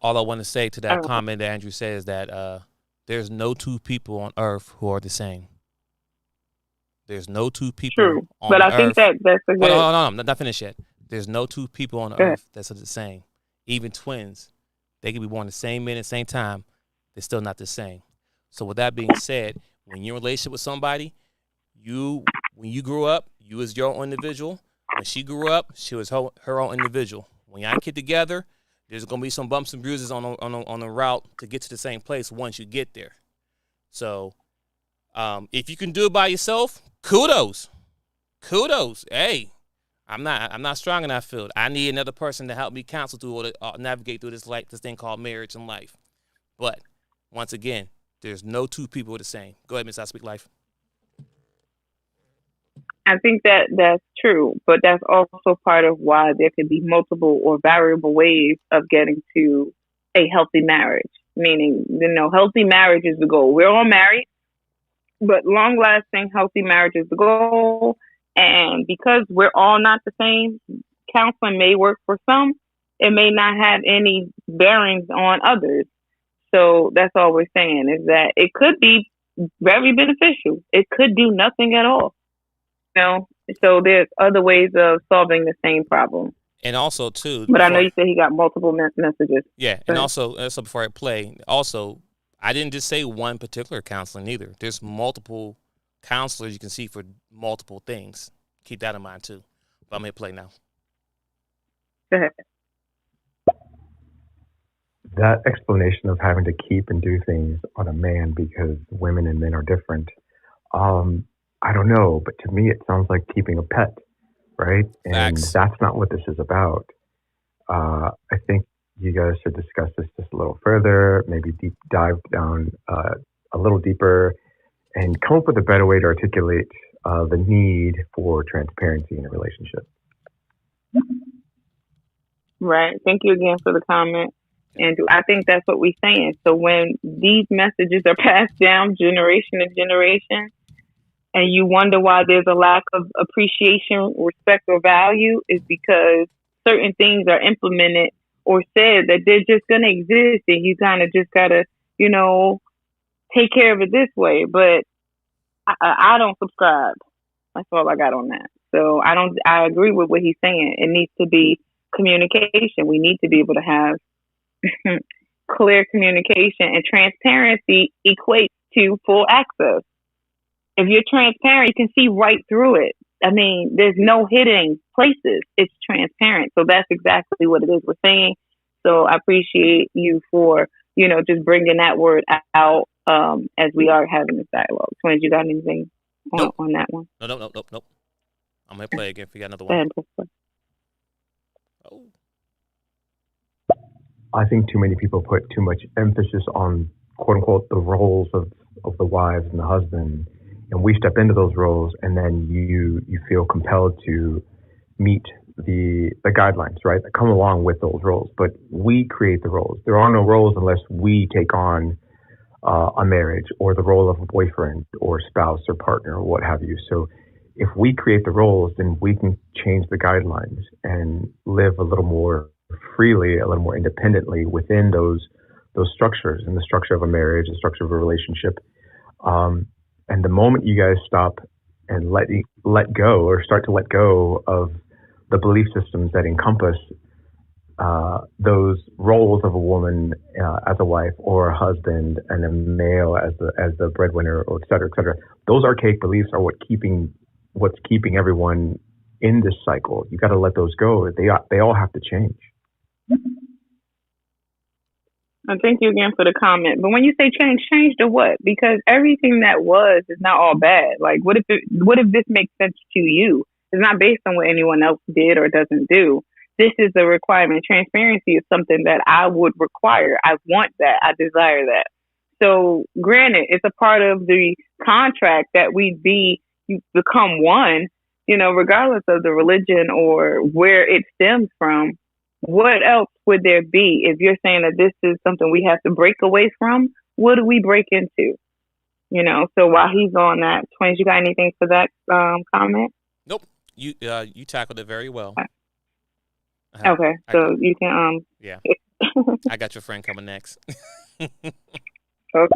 all I want to say to that comment that Andrew says that there's no two people on earth who are the same. There's no two people True. on but earth. I think that's a good... No, I'm not finished yet. There's no two people on earth that's the same. Even twins, they can be born the same minute, same time. They're still not the same. So with that being said, when you're in a relationship with somebody, when you grew up, you was your own individual. When she grew up, she was her own individual. When y'all get together, there's gonna be some bumps and bruises on the route to get to the same place once you get there. So, if you can do it by yourself, kudos. Hey, I'm not strong in that field. I need another person to help me counsel through navigate through this thing called marriage and life. But once again, there's no two people the same. Go ahead, Miss I Speak Life. I think that that's true, but that's also part of why there could be multiple or variable ways of getting to a healthy marriage. Meaning, healthy marriage is the goal. We're all married, but long lasting, healthy marriage is the goal. And because we're all not the same, counseling may work for some. It may not have any bearings on others. So that's all we're saying is that it could be very beneficial. It could do nothing at all. So there's other ways of solving the same problem. And also, too. But I know you said he got multiple messages. Yeah, and also before I play, also, I didn't just say one particular counseling either. There's multiple counselors you can see for multiple things. Keep that in mind, too. But I'm going to play now. Go ahead. That explanation of having to keep and do things on a man because women and men are different, I don't know, but to me it sounds like keeping a pet, right? And Facts. that's not what this is about. I think you guys should discuss this just a little further, maybe deep dive down a little deeper, and come up with a better way to articulate the need for transparency in a relationship. Right. Thank you again for the comment. And I think that's what we're saying. So when these messages are passed down generation to generation, and you wonder why there's a lack of appreciation, respect, or value, is because certain things are implemented or said that they're just going to exist, and you kind of just got to, take care of it this way. But I don't subscribe. That's all I got on that. So I agree with what he's saying. It needs to be communication. We need to be able to have clear communication, and transparency equates to full access. If you're transparent, you can see right through it. I mean, there's no hidden places. It's transparent. So that's exactly what it is we're saying. So I appreciate you for, just bringing that word out as we are having this dialogue. Twins, you got anything on that one? Nope. I'm going to play again if you got another one. Oh. I think too many people put too much emphasis on, quote unquote, the roles of the wives and the husband. And we step into those roles, and then you feel compelled to meet the guidelines, right, that come along with those roles. But we create the roles. There are no roles unless we take on a marriage or the role of a boyfriend or spouse or partner or what have you. So if we create the roles, then we can change the guidelines and live a little more freely, a little more independently within those structures, and the structure of a marriage, the structure of a relationship. And the moment you guys stop and let go, or start to let go of the belief systems that encompass those roles of a woman as a wife or a husband, and a male as the breadwinner, or et cetera, those archaic beliefs are what's keeping everyone in this cycle. You got to let those go. They all have to change. And thank you again for the comment. But when you say change to what? Because everything that was is not all bad. Like, what if this makes sense to you? It's not based on what anyone else did or doesn't do. This is a requirement. Transparency is something that I would require. I want that. I desire that. So, granted, it's a part of the contract that you become one, regardless of the religion or where it stems from. What else would there be if you're saying that this is something we have to break away from? What do we break into? So while he's on that, Twins, you got anything for that comment? Nope. You tackled it very well. Okay, so you can yeah. I got your friend coming next. Okay. What's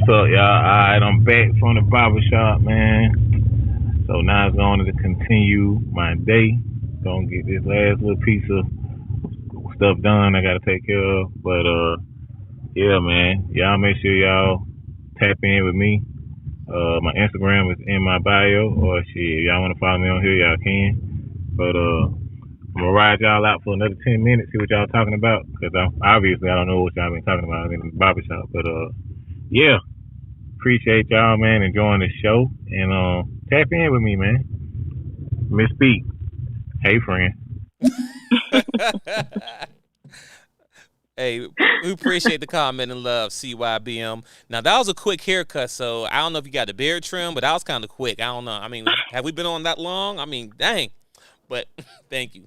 up, y'all? Alright, I'm back from the barbershop, man. So now it's going to continue my day. Gonna get this last little piece of stuff done I gotta take care of. But yeah, man, y'all make sure y'all tap in with me. My Instagram is in my bio, or shit, if y'all wanna follow me on here, y'all can. But I'm gonna ride y'all out for another 10 minutes, see what y'all talking about, because I don't know what y'all been talking about in the barbershop. But yeah, appreciate y'all, man, enjoying the show, and tap in with me, man. Miss B. Hey, friend. Hey, we appreciate the comment and love, CYBM. Now that was a quick haircut, so I don't know if you got the beard trim, but that was kind of quick. I don't know. I mean, have we been on that long? I mean, dang. But thank you.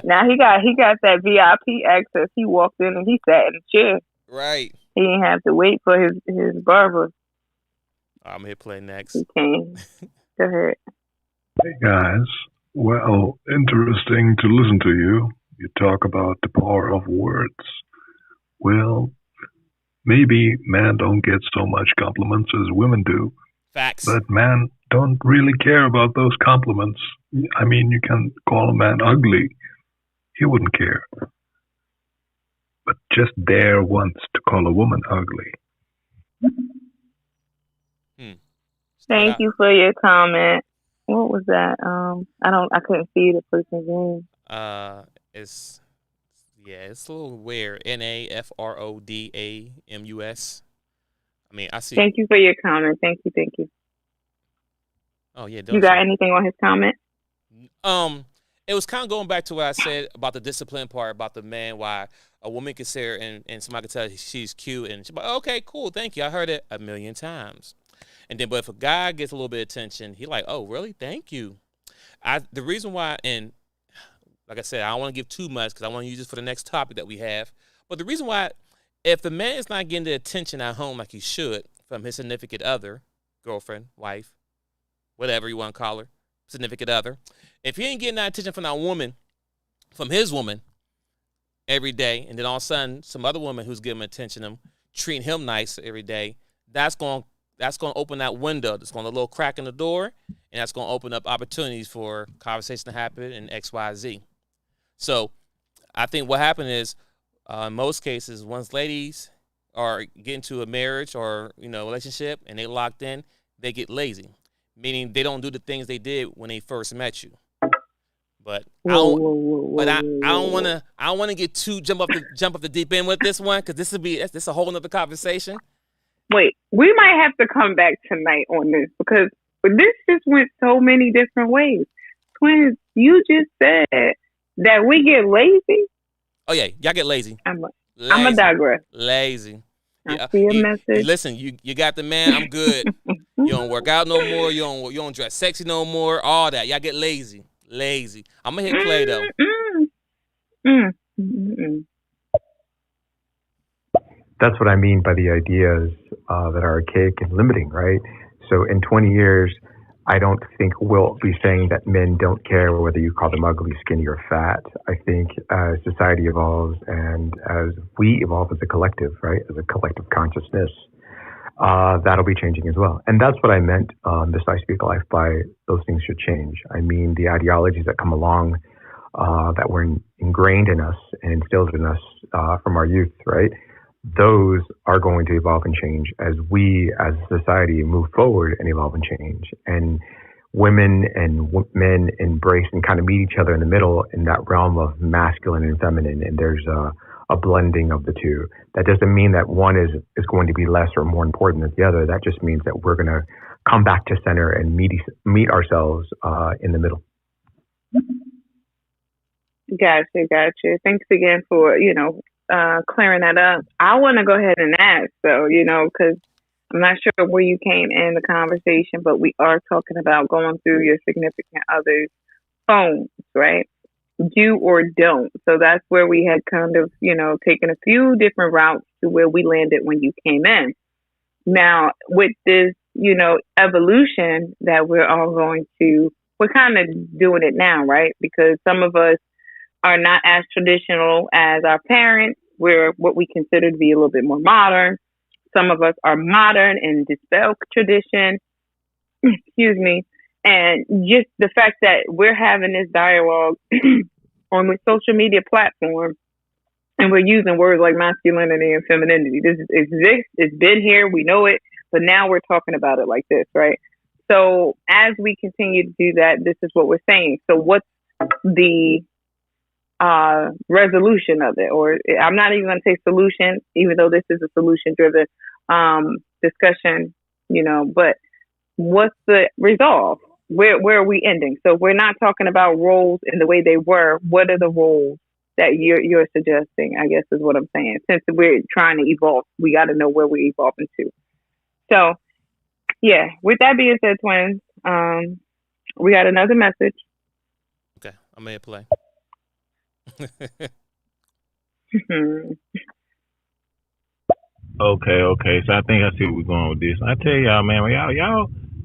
Now he got that VIP access. He walked in and he sat in the chair. Right. He didn't have to wait for his barber. I'm here play next. He came. Go ahead. Hey guys, well, interesting to listen to you. You talk about the power of words. Well, maybe men don't get so much compliments as women do. Facts. But men don't really care about those compliments. I mean, you can call a man ugly. He wouldn't care. But just dare once to call a woman ugly. Thank you for your comment. What was that? I couldn't see the person's name. It's a little weird. NAFRODAMUS. I mean, I see. Thank you for your comment. Thank you. Oh yeah. You got anything on his comment? It was kind of going back to what I said about the discipline part about the man. Why a woman can sit there and somebody can tell she's cute and she's like, okay, cool, thank you. I heard it 1,000,000 times. And then, but if a guy gets a little bit of attention, he like, oh, really? Thank you. The reason why, and like I said, I don't want to give too much because I want to use this for the next topic that we have. But the reason why, if the man is not getting the attention at home like he should from his significant other, girlfriend, wife, whatever you want to call her, significant other, if he ain't getting that attention from that woman, from his woman, every day, and then all of a sudden some other woman who's giving him attention, treating him nice every day, that's going to open that window. That's going to a little crack in the door, and that's going to open up opportunities for conversation to happen in X, Y, Z. So I think what happened is, in most cases, once ladies are getting to a marriage or relationship and they locked in, they get lazy, meaning they don't do the things they did when they first met you. But I don't want to get too jump up the deep end with this one because this is a whole nother conversation. Wait, we might have to come back tonight on this because this just went so many different ways. Twins, you just said that we get lazy. Oh yeah, y'all get lazy. I'm a digress. Lazy. I see a message. Listen, you got the man. I'm good. You don't work out no more. You don't dress sexy no more. All that. Y'all get lazy. Lazy. I'm gonna hit play though. That's what I mean by the ideas that are archaic and limiting, right? So in 20 years, I don't think we'll be saying that men don't care whether you call them ugly, skinny, or fat. I think as society evolves and as we evolve as a collective, right, as a collective consciousness, that'll be changing as well. And that's what I meant, this I Speak Life, by those things should change. I mean, the ideologies that come along that were ingrained in us and instilled in us from our youth, right? Those are going to evolve and change as we, as a society, move forward and evolve and change. And women and men embrace and kind of meet each other in the middle in that realm of masculine and feminine. And there's a blending of the two. That doesn't mean that one is going to be less or more important than the other. That just means that we're going to come back to center and meet ourselves in the middle. Gotcha. Thanks again for, clearing that up. I want to go ahead and ask, though, because I'm not sure where you came in the conversation, but we are talking about going through your significant other's phones, right? Do or don't. So that's where we had kind of, taken a few different routes to where we landed when you came in. Now, with this, evolution that we're kind of doing it now, right? Because some of us are not as traditional as our parents. We're what we consider to be a little bit more modern. Some of us are modern and dispel tradition. Excuse me. And just the fact that we're having this dialogue on the social media platform and we're using words like masculinity and femininity. This exists. It's been here. We know it. But now we're talking about it like this, right? So as we continue to do that, this is what we're saying. So what's the resolution of it? Or I'm not even going to say solution, even though this is a solution-driven discussion, but what's the resolve? Where are we ending? So we're not talking about roles in the way they were. What are the roles that you're suggesting, I guess is what I'm saying. Since we're trying to evolve, we got to know where we're evolving to. So, yeah, with that being said, twins, we got another message. Okay, I'm going to play. Okay. So I think I see where we're going with this. I tell y'all, man,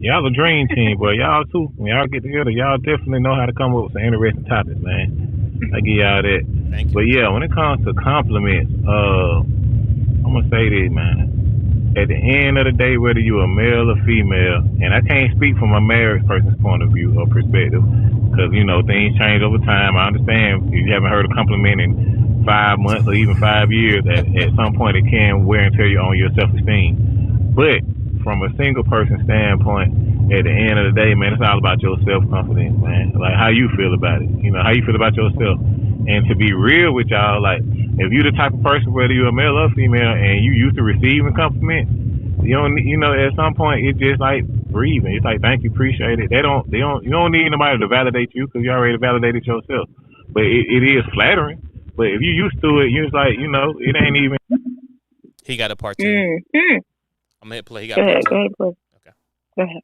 y'all a dream team, boy. Y'all too. When y'all get together, y'all definitely know how to come up with some interesting topics, man. I give y'all that. Thank you. But yeah, when it comes to compliments, I'm gonna say this, man. At the end of the day, whether you're a male or female, and I can't speak from a married person's point of view or perspective, because things change over time. I understand if you haven't heard a compliment in 5 months or even 5 years. At some point, it can wear and tear you on your self-esteem. But from a single person standpoint, at the end of the day, man, it's all about your self-confidence, man. Like how you feel about it. How you feel about yourself. And to be real with y'all, like if you're the type of person, whether you're a male or female, and you used to receiving compliments, at some point it's just like breathing. It's like thank you, appreciate it. You don't need nobody to validate you because you already validated yourself. But it is flattering. But if you used to it, you're just like it ain't even. He got a part 2. Mm-hmm. I'm gonna hit play. He got part 2. Go ahead, please. Okay. Go ahead.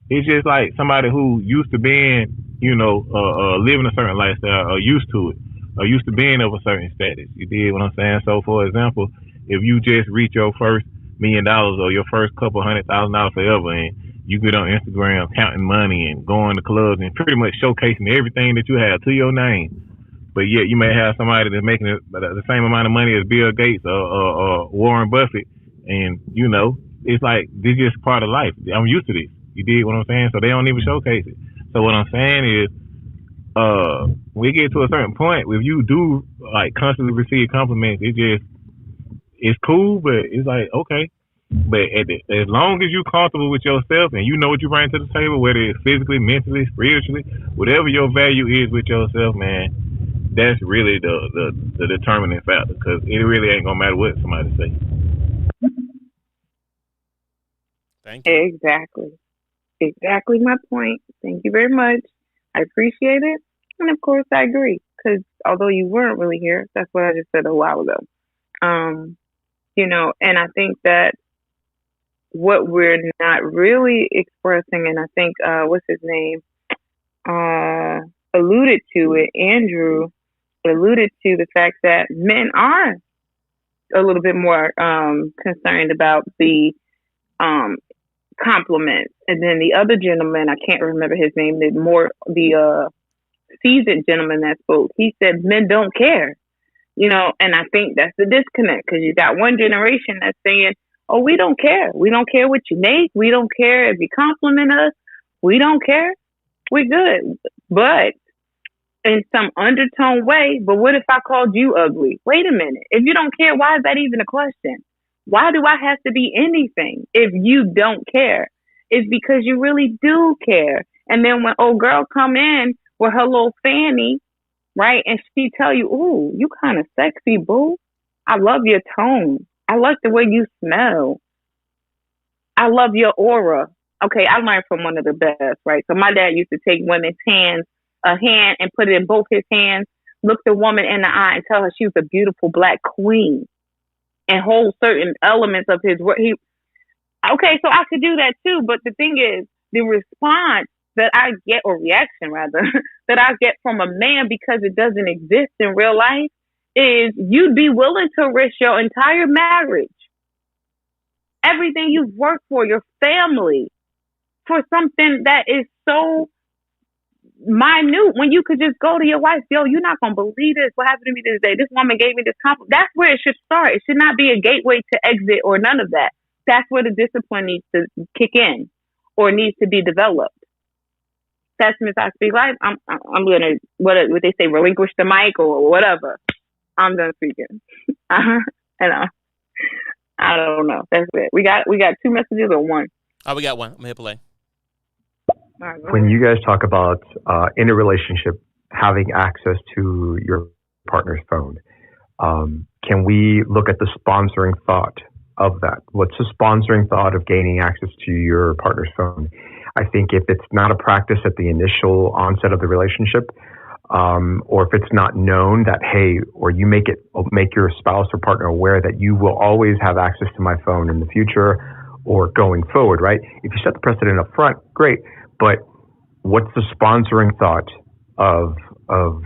It's just like somebody who used to being, living a certain lifestyle, or used to it, or used to being of a certain status. You dig what I'm saying? So, for example, if you just reach your first $1 million or your first couple $100,000 forever, and you get on Instagram counting money and going to clubs and pretty much showcasing everything that you have to your name, but yet you may have somebody that's making the same amount of money as Bill Gates or Warren Buffett, and it's like this is just part of life. I'm used to this. You dig what I'm saying? So they don't even showcase it. So what I'm saying is, when we get to a certain point, if you do like constantly receive compliments, it's cool, but it's like okay. But as long as you're comfortable with yourself and you know what you bring to the table, whether it's physically, mentally, spiritually, whatever your value is with yourself, man, that's really the determining factor. Because it really ain't gonna matter what somebody say. Thank you. Exactly my point. Thank you very much. I appreciate it. And of course, I agree. Because although you weren't really here, that's what I just said a while ago. And I think that what we're not really expressing, and I think, what's his name, alluded to it, Andrew alluded to the fact that men are a little bit more concerned about the compliments. And then the other gentleman, I can't remember his name, the seasoned gentleman that spoke, he said men don't care. And I think that's the disconnect, because you got one generation that's saying, oh, we don't care. We don't care what you make. We don't care if you compliment us. We don't care. We're good. But in some undertone way, but what if I called you ugly? Wait a minute. If you don't care, why is that even a question? Why do I have to be anything if you don't care? It's because you really do care. And then when old girl come in with her little fanny, right, and she tell you, ooh, you kind of sexy, boo. I love your tone. I like the way you smell. I love your aura. Okay, I learned from one of the best, right? So my dad used to take women's a hand and put it in both his hands, look the woman in the eye and tell her she was a beautiful black queen, and hold certain elements of his work. Okay, so I could do that too, but the thing is, the response that I get, or reaction rather, that I get from a man, because it doesn't exist in real life, is you'd be willing to risk your entire marriage, everything you've worked for, your family, for something that is so minute, when you could just go to your wife, yo, you're not going to believe this. What happened to me this day? This woman gave me this compliment. That's where it should start. It should not be a gateway to exit or none of that. That's where the discipline needs to kick in or needs to be developed. That's Miss I Speak Life. I'm going to, what they say, relinquish the mic or whatever. I'm done speaking. And I don't know. That's it. We got 2 messages or 1? Oh, we got 1. I'm going to hit play. Right, when you guys talk about in a relationship having access to your partner's phone, can we look at the sponsoring thought of that? What's the sponsoring thought of gaining access to your partner's phone? I think if it's not a practice at the initial onset of the relationship, or if it's not known that, hey, or you make your spouse or partner aware that you will always have access to my phone in the future or going forward, right? If you set the precedent up front, great. But what's the sponsoring thought of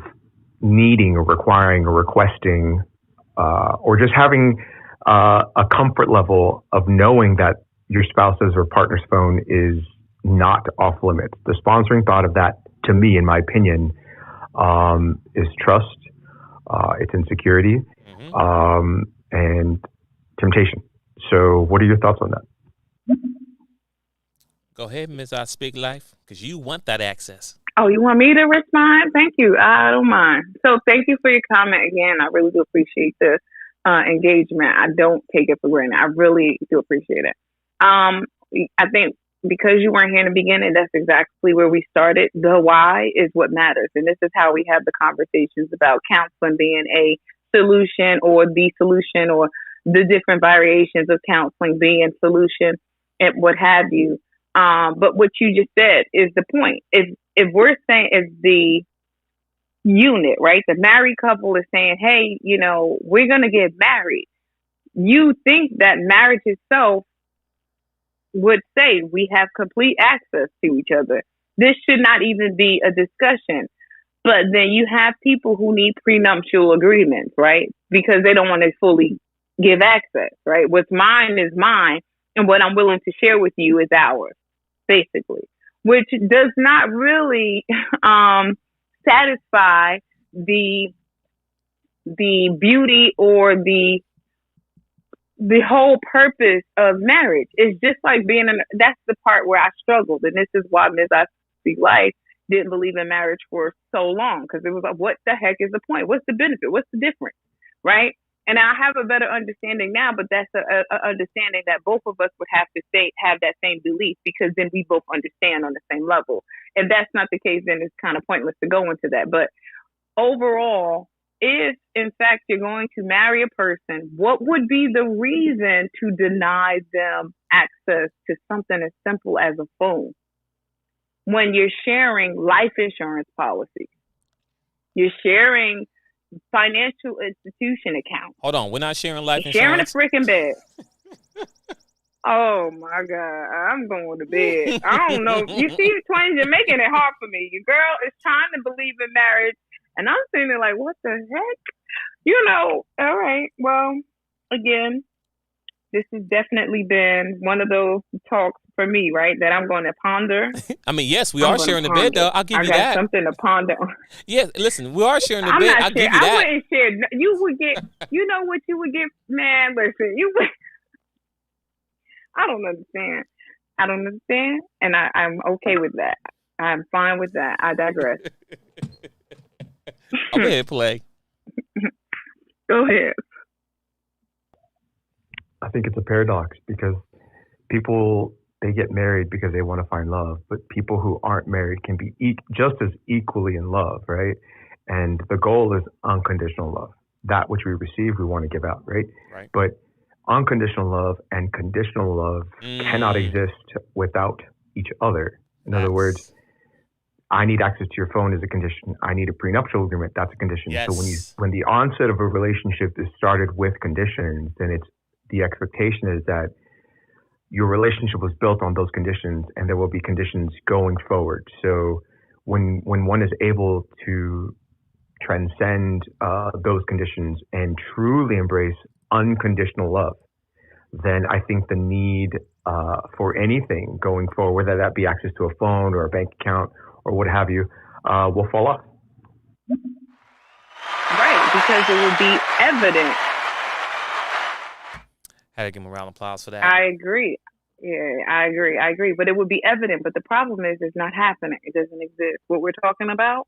needing or requiring or requesting, or just having a comfort level of knowing that your spouse's or partner's phone is not off limits? The sponsoring thought of that, to me, in my opinion, is trust, it's insecurity, and temptation. So what are your thoughts on that? Go ahead, Ms. I Speak Life, because you want that access. Oh, you want me to respond? Thank you. I don't mind. So thank you for your comment again. I really do appreciate the engagement. I don't take it for granted. I really do appreciate it. I think because you weren't here in the beginning, that's exactly where we started. The why is what matters. And this is how we have the conversations about counseling being a solution or the solution, or the different variations of counseling being solution and what have you. But what you just said is the point. If we're saying, if the unit, right, the married couple is saying, hey, we're going to get married, you think that marriage itself would say we have complete access to each other. This should not even be a discussion. But then you have people who need prenuptial agreements, right? Because they don't want to fully give access, right? What's mine is mine, and what I'm willing to share with you is ours, basically, which does not really satisfy the beauty or the whole purpose of marriage. Is just like that's the part where I struggled. And this is why Ms. I Speak Life didn't believe in marriage for so long, because it was like, what the heck is the point? What's the benefit? What's the difference? Right? And I have a better understanding now, but that's a understanding that both of us would have to have that same belief, because then we both understand on the same level. If that's not the case, then it's kind of pointless to go into that. But overall, if in fact you're going to marry a person, what would be the reason to deny them access to something as simple as a phone? When you're sharing life insurance policies, you're sharing financial institution accounts. Hold on, we're not sharing life insurance. Sharing a freaking bed. Oh my God, I'm going to bed. I don't know. You see, twins, you're making it hard for me. Your girl is trying to believe in marriage, and I'm sitting there like, what the heck? All right. Well, again, this has definitely been one of those talks for me, right, that I'm going to ponder. I mean, yes, we are sharing the bed, though. I'll give you that. I got something to ponder. Yes, listen, we are sharing the bed. I'll give you that. I wouldn't share. You would get, you know what you would get? Man, listen, you would. I don't understand. And I'm okay with that. I'm fine with that. I digress. Go ahead, play. Go ahead. I think it's a paradox, because people, they get married because they want to find love, but people who aren't married can be just as equally in love, right? And the goal is unconditional love. That which we receive, we want to give out, right? Right. But unconditional love and conditional love cannot exist without each other. In other words, I need access to your phone is a condition. I need a prenuptial agreement. That's a condition. Yes. So when the onset of a relationship is started with conditions, then the expectation is that your relationship was built on those conditions, and there will be conditions going forward. So when one is able to transcend those conditions and truly embrace unconditional love, then I think the need for anything going forward, whether that be access to a phone or a bank account or what have you, will fall off. Right, because it will be evident. Had to give him a round of applause for that. I agree. Yeah, I agree. But it would be evident. But the problem is it's not happening. It doesn't exist. What we're talking about,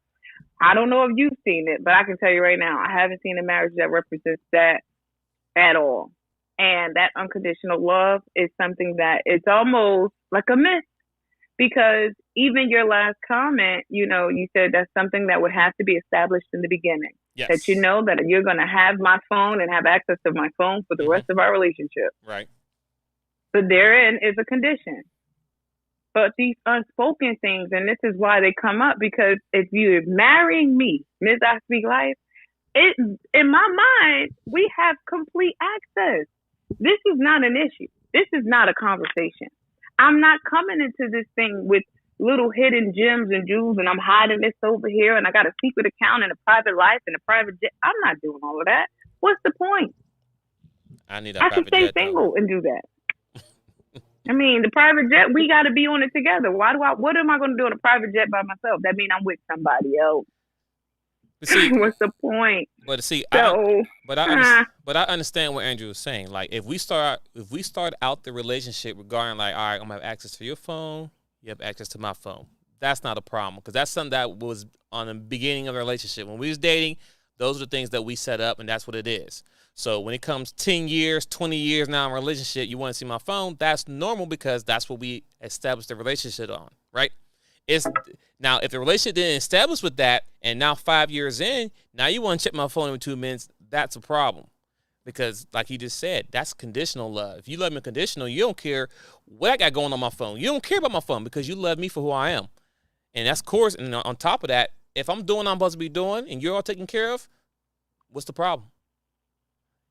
I don't know if you've seen it, but I can tell you right now, I haven't seen a marriage that represents that at all. And that unconditional love is something that it's almost like a myth. Because even your last comment, you said that's something that would have to be established in the beginning. Yes. That you know that you're going to have my phone and have access to my phone for the rest of our relationship. Right. But therein is a condition. But these unspoken things, and this is why they come up, because if you're marrying me, Ms. I Speak Life, it in my mind, we have complete access. This is not an issue. This is not a conversation. I'm not coming into this thing with little hidden gems and jewels, and I'm hiding this over here, and I got a secret account and a private life and a private jet. I'm not doing all of that. What's the point? I need a I private should stay jet, though. single and do that. I mean, the private jet, we got to be on it together. What am I going to do on a private jet by myself? That means I'm with somebody else. But see, What's the point? but see, So, I understand what Andrew was saying. Like, if we start out the relationship regarding like, all right, I'm gonna have access to your phone, you have access to my phone. That's not a problem, because that's something that was on the beginning of the relationship. When we was dating, those are the things that we set up, and that's what it is. So when it comes 10 years, 20 years now in a relationship, you want to see my phone, that's normal, because that's what we established the relationship on, right? It's now, if the relationship didn't establish with that, and now 5 years in, now you want to check my phone every 2 minutes, that's a problem. Because like he just said, that's conditional love. If you love me conditional, you don't care what I got going on my phone. You don't care about my phone because you love me for who I am. And that's course, and on top of that, if I'm doing what I'm supposed to be doing and you're all taken care of, what's the problem?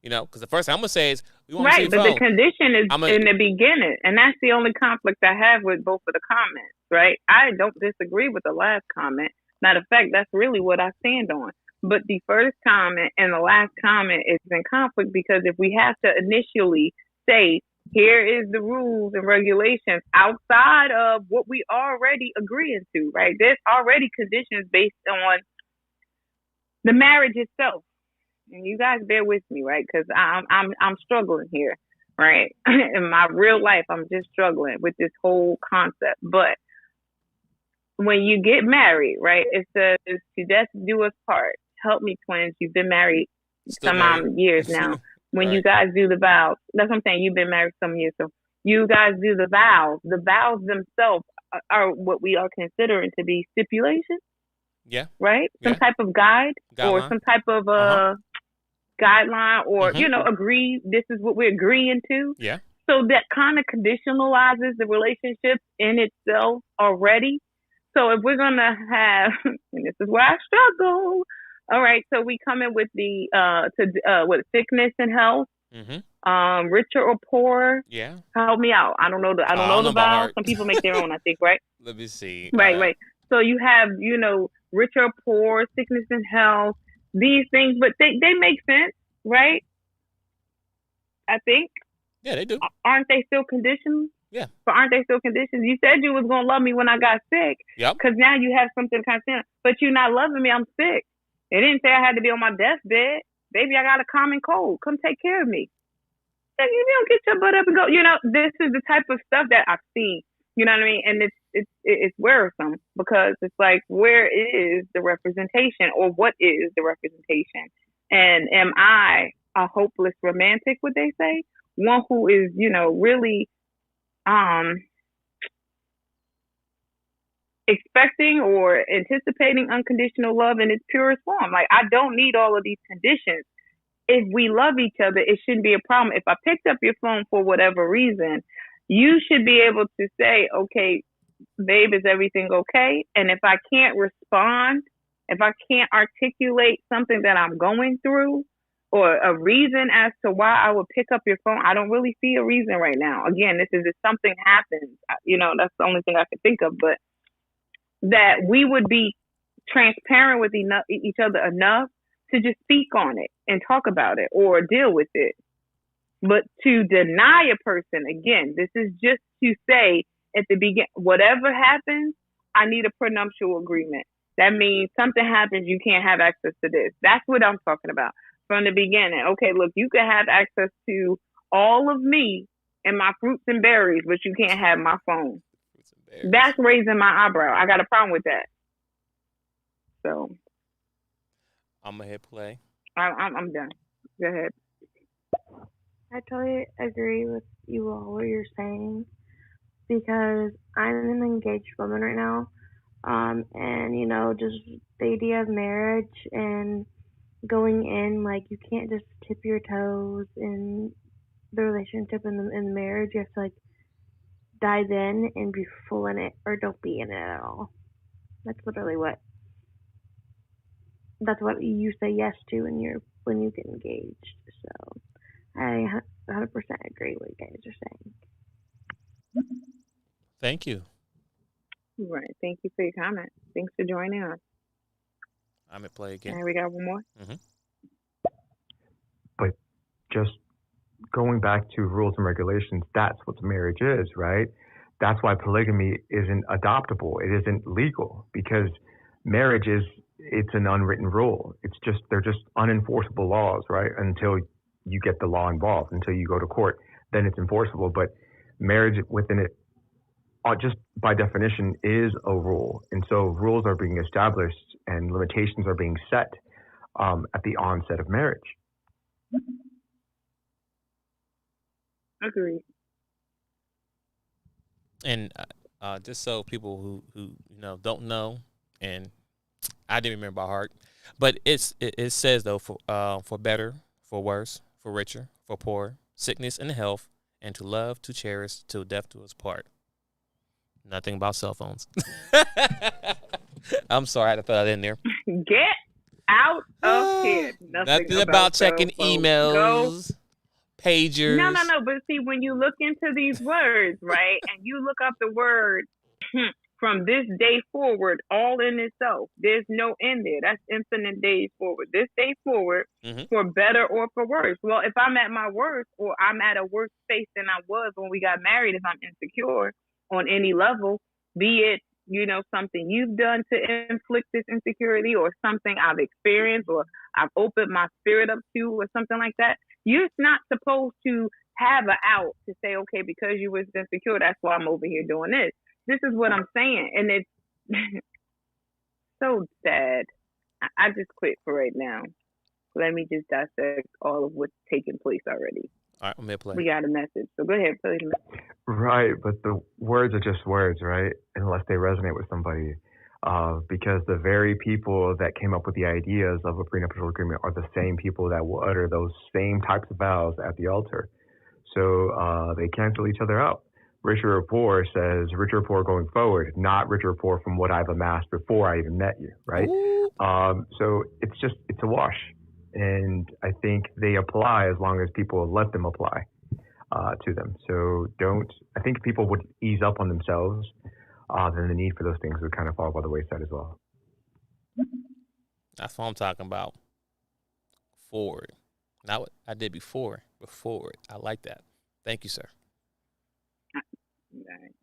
You know, because the first thing I'm going to say is, we want to see right, your but phone. the condition is in the beginning, and that's the only conflict I have with both of the comments, right? I don't disagree with the last comment. Matter of fact, that's really what I stand on. But the first comment and the last comment is in conflict, because if we have to initially say, here is the rules and regulations outside of what we already agreeing to, right? There's already conditions based on the marriage itself. And you guys bear with me, right? Because I'm struggling here, right? In my real life, I'm just struggling with this whole concept. But when you get married, right, it says to death do us part. Help me, twins. You've been married some years now. When Right. you guys do the vows, that's what I'm saying. You've been married some years, so you guys do the vows. The vows themselves are what we are considering to be stipulations, Yeah. right? Some Yeah. type of guide or Guideline. some type of guideline, or agree. This is what we're agreeing to. Yeah. So that kind of conditionalizes the relationship in itself already. So if we're gonna have, and this is where I struggle. All right, so we come in with the sickness and health, richer or poor. Yeah. Help me out. I don't know the vows. Some people make their own, I think, right? Let me see. Right. So you have, richer or poor, sickness and health, these things, but they make sense, right? I think. Yeah, they do. Aren't they still conditions? Yeah. But aren't they still conditions? You said you was gonna love me when I got sick. Yep. Because now you have something constant, but you're not loving me. I'm sick. It didn't say I had to be on my deathbed. Baby, I got a common cold. Come take care of me. And you don't get your butt up and go. This is the type of stuff that I've seen. You know what I mean? And it's wearisome, because it's like, where is the representation, or what is the representation? And am I a hopeless romantic, would they say? One who is, really expecting or anticipating unconditional love in its purest form. Like, I don't need all of these conditions. If we love each other, it shouldn't be a problem. If I picked up your phone for whatever reason, you should be able to say, okay, babe, is everything okay? And if I can't respond, if I can't articulate something that I'm going through, or a reason as to why I would pick up your phone, I don't really see a reason right now. Again, this is if something happens, that's the only thing I can think of, but that we would be transparent with each other enough to just speak on it and talk about it or deal with it. But to deny a person, again, this is just to say at the beginning, whatever happens, I need a prenuptial agreement. That means something happens, you can't have access to this. That's what I'm talking about. From the beginning, okay, look, you can have access to all of me and my fruits and berries, but you can't have my phone. That's raising my eyebrow. I got a problem with that. So I'm gonna hit play. I'm done. Go ahead. I totally agree with you all what you're saying, because I'm an engaged woman right now, and just the idea of marriage and going in, like, you can't just tip your toes in the relationship and the marriage. You have to, like, dive in and be full in it, or don't be in it at all. That's literally that's what you say yes to when you get engaged. So I 100% agree with what you guys are saying. Thank you. Right. Thank you for your comment. Thanks for joining us. I'm at play again. And we got one more. Mm-hmm. But just going back to rules and regulations, that's what marriage is, right? That's why polygamy isn't adoptable. It isn't legal because marriage it's an unwritten rule. They're just unenforceable laws, right? Until you get the law involved, until you go to court, then it's enforceable. But marriage within it, just by definition, is a rule. And so rules are being established and limitations are being set at the onset of marriage. Agreed. And just so people who don't know, and I didn't remember by heart, but it says though for better, for worse, for richer, for poor, sickness and health, and to love, to cherish, till death do us part. Nothing about cell phones. I'm sorry, I had to throw that in there. Get out of here. Nothing about checking emails, pagers. No. But see, when you look into these words, right, and you look up the word from this day forward, all in itself, there's no end there. That's infinite days forward. This day forward, for better or for worse. Well, if I'm at my worst, or I'm at a worse space than I was when we got married, if I'm insecure on any level, be it, something you've done to inflict this insecurity, or something I've experienced, or I've opened my spirit up to, or something like that, you're not supposed to have an out to say, okay, because you was insecure, that's why I'm over here doing this. This is what I'm saying. And it's so sad. I just quit for right now. Let me just dissect all of what's taking place already. All right, I'm going to play. We got a message. So go ahead, play the message. Right, but the words are just words, right? Unless they resonate with somebody. Because the very people that came up with the ideas of a prenuptial agreement are the same people that will utter those same types of vows at the altar. So they cancel each other out. Richer or poor says richer or poor going forward, not richer or poor from what I've amassed before I even met you, right? So it's a wash. And I think they apply as long as people let them apply to them. So I think if people would ease up on themselves, then the need for those things would kind of fall by the wayside as well. That's what I'm talking about. Forward. Not what I did before, but forward. I like that. Thank you, sir.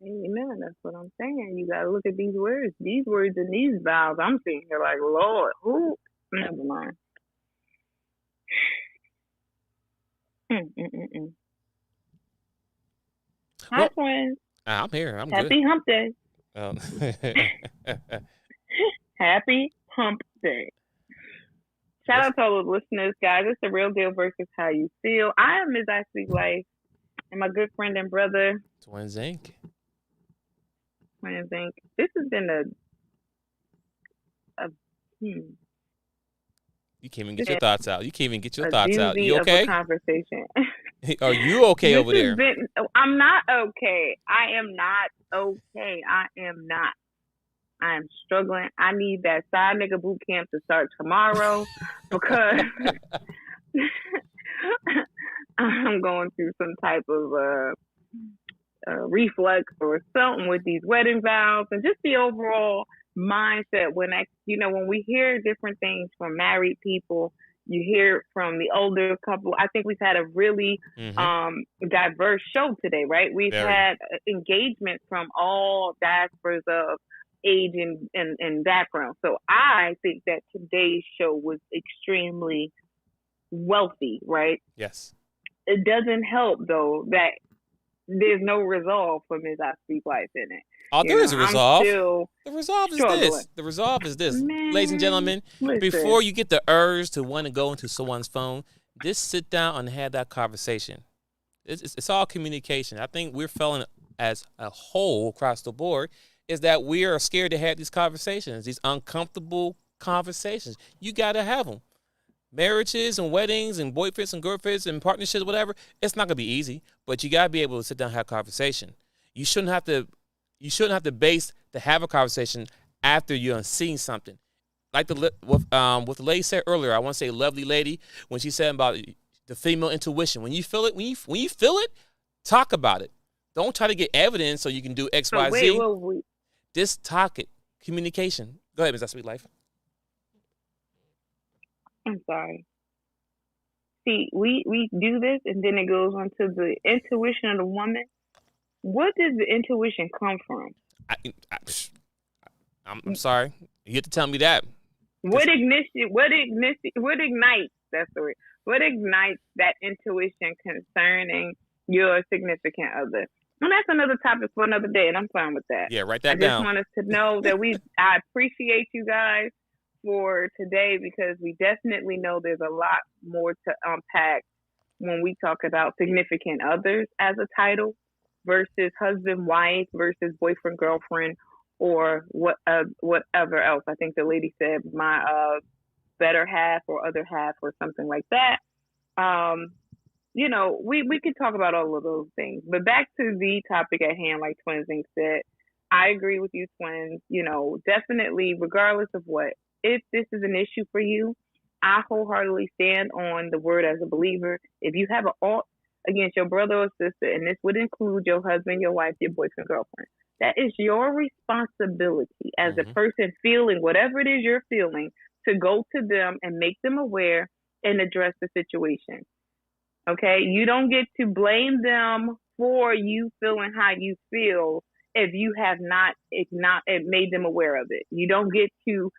Amen. That's what I'm saying. You got to look at these words and these vows. I'm sitting here like, Lord, who? Never mind. Hi, twins. I'm here. I'm Happy good. Hump Day. Happy Hump Day. Shout out to all the listeners, guys. It's the real deal versus how you feel. I am Ms. Ashley's wife, and my good friend and brother, Twinsinc. Twinsinc. This has been You can't even get your thoughts out. You You okay? Conversation. Are you okay over there? I'm not okay. I am not okay. I am not. I am struggling. I need that side nigga boot camp to start tomorrow because I'm going through some type of reflux or something with these wedding vows and just the overall mindset. When we hear different things from married people, you hear from the older couple. I think we've had a really diverse show today, right? We've had engagement from all diasporas of age and background. So I think that today's show was extremely wealthy, right? Yes. It doesn't help though that there's no resolve for Ms. I Speak Life in it. Oh, there is a resolve. The resolve is this. The resolve is this. Man, ladies and gentlemen, before you get the urge to want to go into someone's phone, just sit down and have that conversation. It's all communication. I think we're failing as a whole across the board is that we are scared to have these conversations, these uncomfortable conversations. You got to have them. Marriages and weddings and boyfriends and girlfriends and partnerships, whatever, it's not going to be easy, but you got to be able to sit down and have a conversation. You shouldn't have to base to have a conversation after you're seeing something. Like what the lady said earlier, I want to say lovely lady, when she said about the female intuition. When you feel it, when you feel it, talk about it. Don't try to get evidence so you can do X, So Y, wait, Z. wait. Just talk it. Communication. Go ahead, Ms. Sweet Life. I'm sorry. See, we do this, and then it goes on to the intuition of the woman. What does the intuition come from? I'm sorry. You have to tell me that. What ignites? That's the word. What ignites that intuition concerning your significant other? And that's another topic for another day, and I'm fine with that. Yeah, write that down. I down. just want us to know that I appreciate you guys for today, because we definitely know there's a lot more to unpack when we talk about significant others as a title versus husband, wife versus boyfriend, girlfriend, or whatever else. I think the lady said my better half or other half or something like that. We could talk about all of those things. But back to the topic at hand, like Twinsinc said, I agree with you, Twins. Definitely, regardless of what, if this is an issue for you, I wholeheartedly stand on the word as a believer. If you have an alt against your brother or sister, and this would include your husband, your wife, your boyfriend, girlfriend, that is your responsibility as a person feeling whatever it is you're feeling to go to them and make them aware and address the situation. Okay? You don't get to blame them for you feeling how you feel if you have not made them aware of it. You don't get to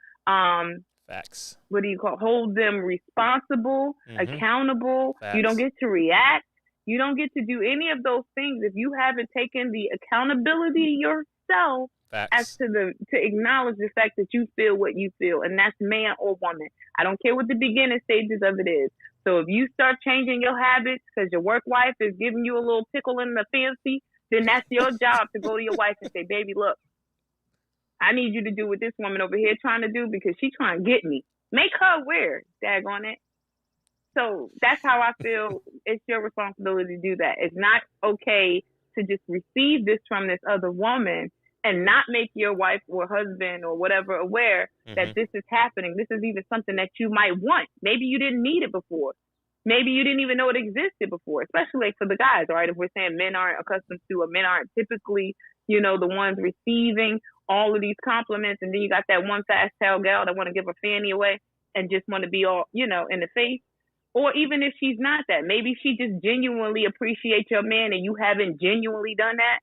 facts. What do you call? Hold them responsible, accountable. Facts. You don't get to react. You don't get to do any of those things if you haven't taken the accountability yourself as to acknowledge the fact that you feel what you feel, and that's man or woman. I don't care what the beginning stages of it is. So if you start changing your habits because your work wife is giving you a little tickle in the fancy, then that's your job to go to your wife and say, baby, look, I need you to do what this woman over here trying to do because she's trying to get me. Make her aware, daggone it. So that's how I feel. It's your responsibility to do that. It's not okay to just receive this from this other woman and not make your wife or husband or whatever aware that this is happening. This is even something that you might want. Maybe you didn't need it before. Maybe you didn't even know it existed before, especially for the guys, right? If we're saying men aren't accustomed to, or men aren't typically, the ones receiving all of these compliments, and then you got that one fast tail gal that want to give a fanny away and just want to be all, in the face. Or even if she's not that, maybe she just genuinely appreciates your man and you haven't genuinely done that,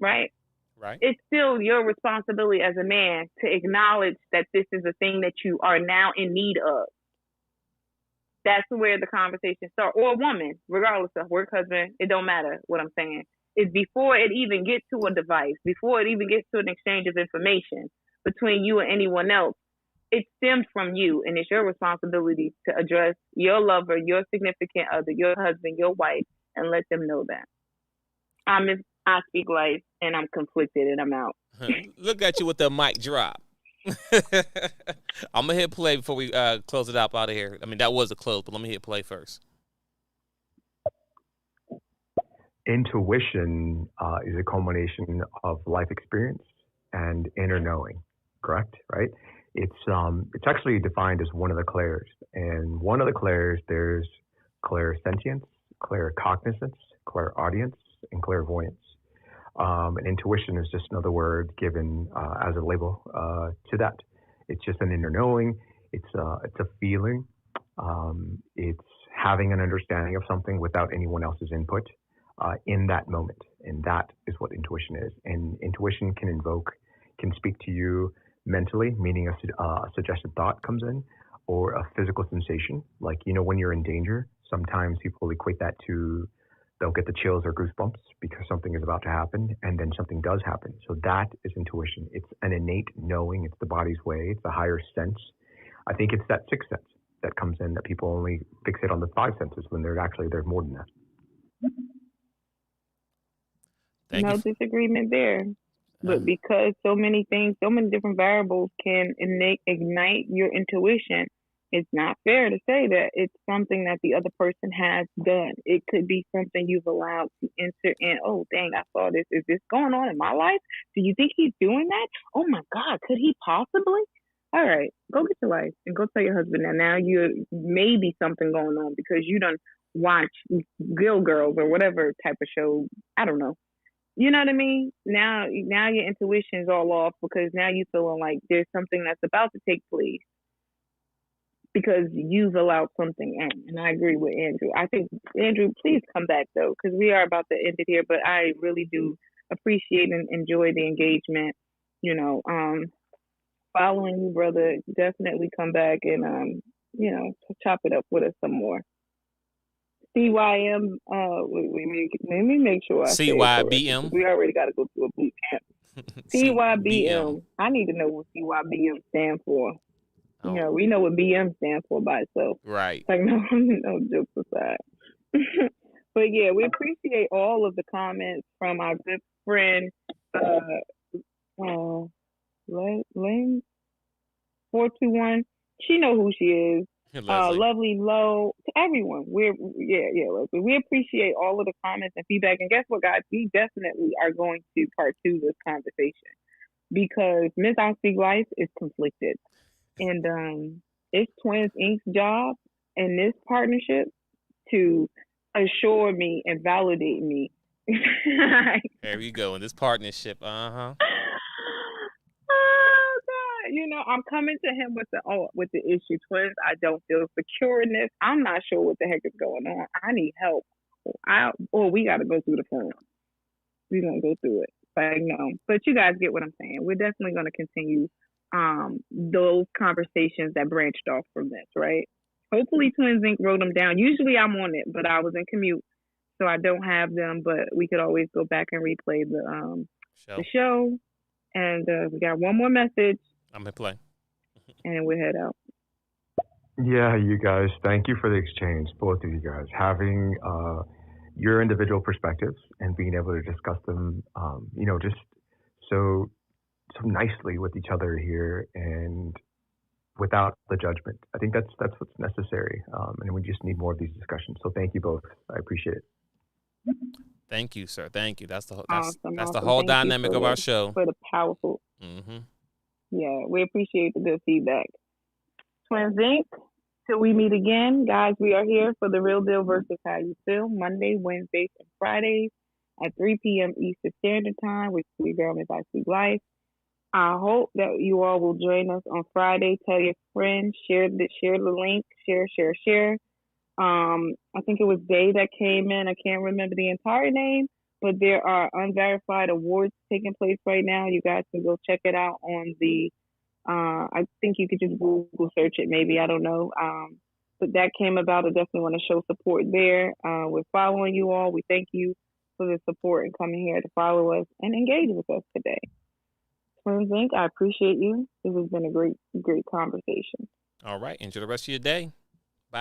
right? Right. It's still your responsibility as a man to acknowledge that this is a thing that you are now in need of. That's where the conversation starts. Or a woman, regardless of work, husband, it don't matter what I'm saying. It's before it even gets to a device, before it even gets to an exchange of information between you and anyone else. It stems from you, and it's your responsibility to address your lover, your significant other, your husband, your wife, and let them know that. I speak life, and I'm conflicted, and I'm out. Look at you with the mic drop. I'm going to hit play before we close it up out of here. I mean, that was a close, but let me hit play first. Intuition is a culmination of life experience and inner knowing, correct? Right? It's actually defined as one of the clairs. And one of the clairs, there's clairsentience, claircognizance, clairaudience, and clairvoyance. And intuition is just another word given as a label to that. It's just an inner knowing. It's a feeling. It's having an understanding of something without anyone else's input in that moment. And that is what intuition is. And intuition can speak to you mentally, meaning a suggested thought comes in, or a physical sensation. Like, when you're in danger, sometimes people equate that to they'll get the chills or goosebumps because something is about to happen, and then something does happen. So that is intuition. It's an innate knowing. It's the body's way. It's a higher sense. I think it's that sixth sense that comes in that people only fixate on the five senses when there's more than that. No disagreement there. But because so many things, so many different variables can ignite your intuition, It's not fair to say that it's something that the other person has done. It could be something you've allowed to enter in. Oh, dang, I saw this. Is this going on in my life? Do you think he's doing that? Oh my God, could he possibly? All right, go get your wife and go tell your husband that now you maybe something going on because you don't watch Gill Girls or whatever type of show. I don't know. You know what I mean? Now your intuition's all off because now you feeling like there's something that's about to take place because you've allowed something in. And I agree with Andrew. I think, Andrew, please come back, though, because we are about to end it here. But I really do appreciate and enjoy the engagement. You know, following you, brother, definitely come back and, you know, chop it up with us some more. CYM, let me make sure I say it correctly, 'cause we already got to go to a boot camp. CYBM. I need to know what CYBM stands for. You know, we know what BM stands for by itself. Right. Like, no jokes aside. But yeah, we appreciate all of the comments from our good friend, Lynn 421. She know who she is. Lovely Low, to everyone. We appreciate all of the comments and feedback. And guess what, guys? We definitely are going to part 2 this conversation because Miss I Speak Life is conflicted. And it's Twinsinc's job in this partnership to assure me and validate me. There we go in this partnership. Oh God! You know, I'm coming to him with the issue. Twins, I don't feel secure in this. I'm not sure what the heck is going on. I need help. We got to go through the phone. We're gonna go through it. Like, no, but you guys get what I'm saying. We're definitely gonna continue those conversations that branched off from this, right? Hopefully Twinsinc wrote them down. Usually I'm on it, but I was in commute, so I don't have them, but we could always go back and replay the show. And we got one more message. I'm gonna play. And we'll head out. Yeah, you guys, thank you for the exchange, both of you guys. Having your individual perspectives and being able to discuss them, you know, just so nicely with each other here and without the judgment. I think that's what's necessary, and we just need more of these discussions. So thank you both. I appreciate it. Thank you, sir. Thank you. That's the Awesome. the whole dynamic of our show. For the powerful. Mm-hmm. Yeah, we appreciate the good feedback. Twinsinc, till we meet again, guys. We are here for the Real Deal versus How You Feel, Monday, Wednesdays, and Fridays at 3 p.m. Eastern Standard Time with Sweet Girl Miss I Speak Life. I hope that you all will join us on Friday. Tell your friends, share the link, share. I think it was Day that came in. I can't remember the entire name, but there are unverified awards taking place right now. You guys can go check it out on the. I think you could just Google search it, maybe. I don't know. But that came about. I definitely want to show support there. We're following you all. We thank you for the support and coming here to follow us and engage with us today. Twinsinc, I appreciate you. This has been a great conversation. All right. Enjoy the rest of your day.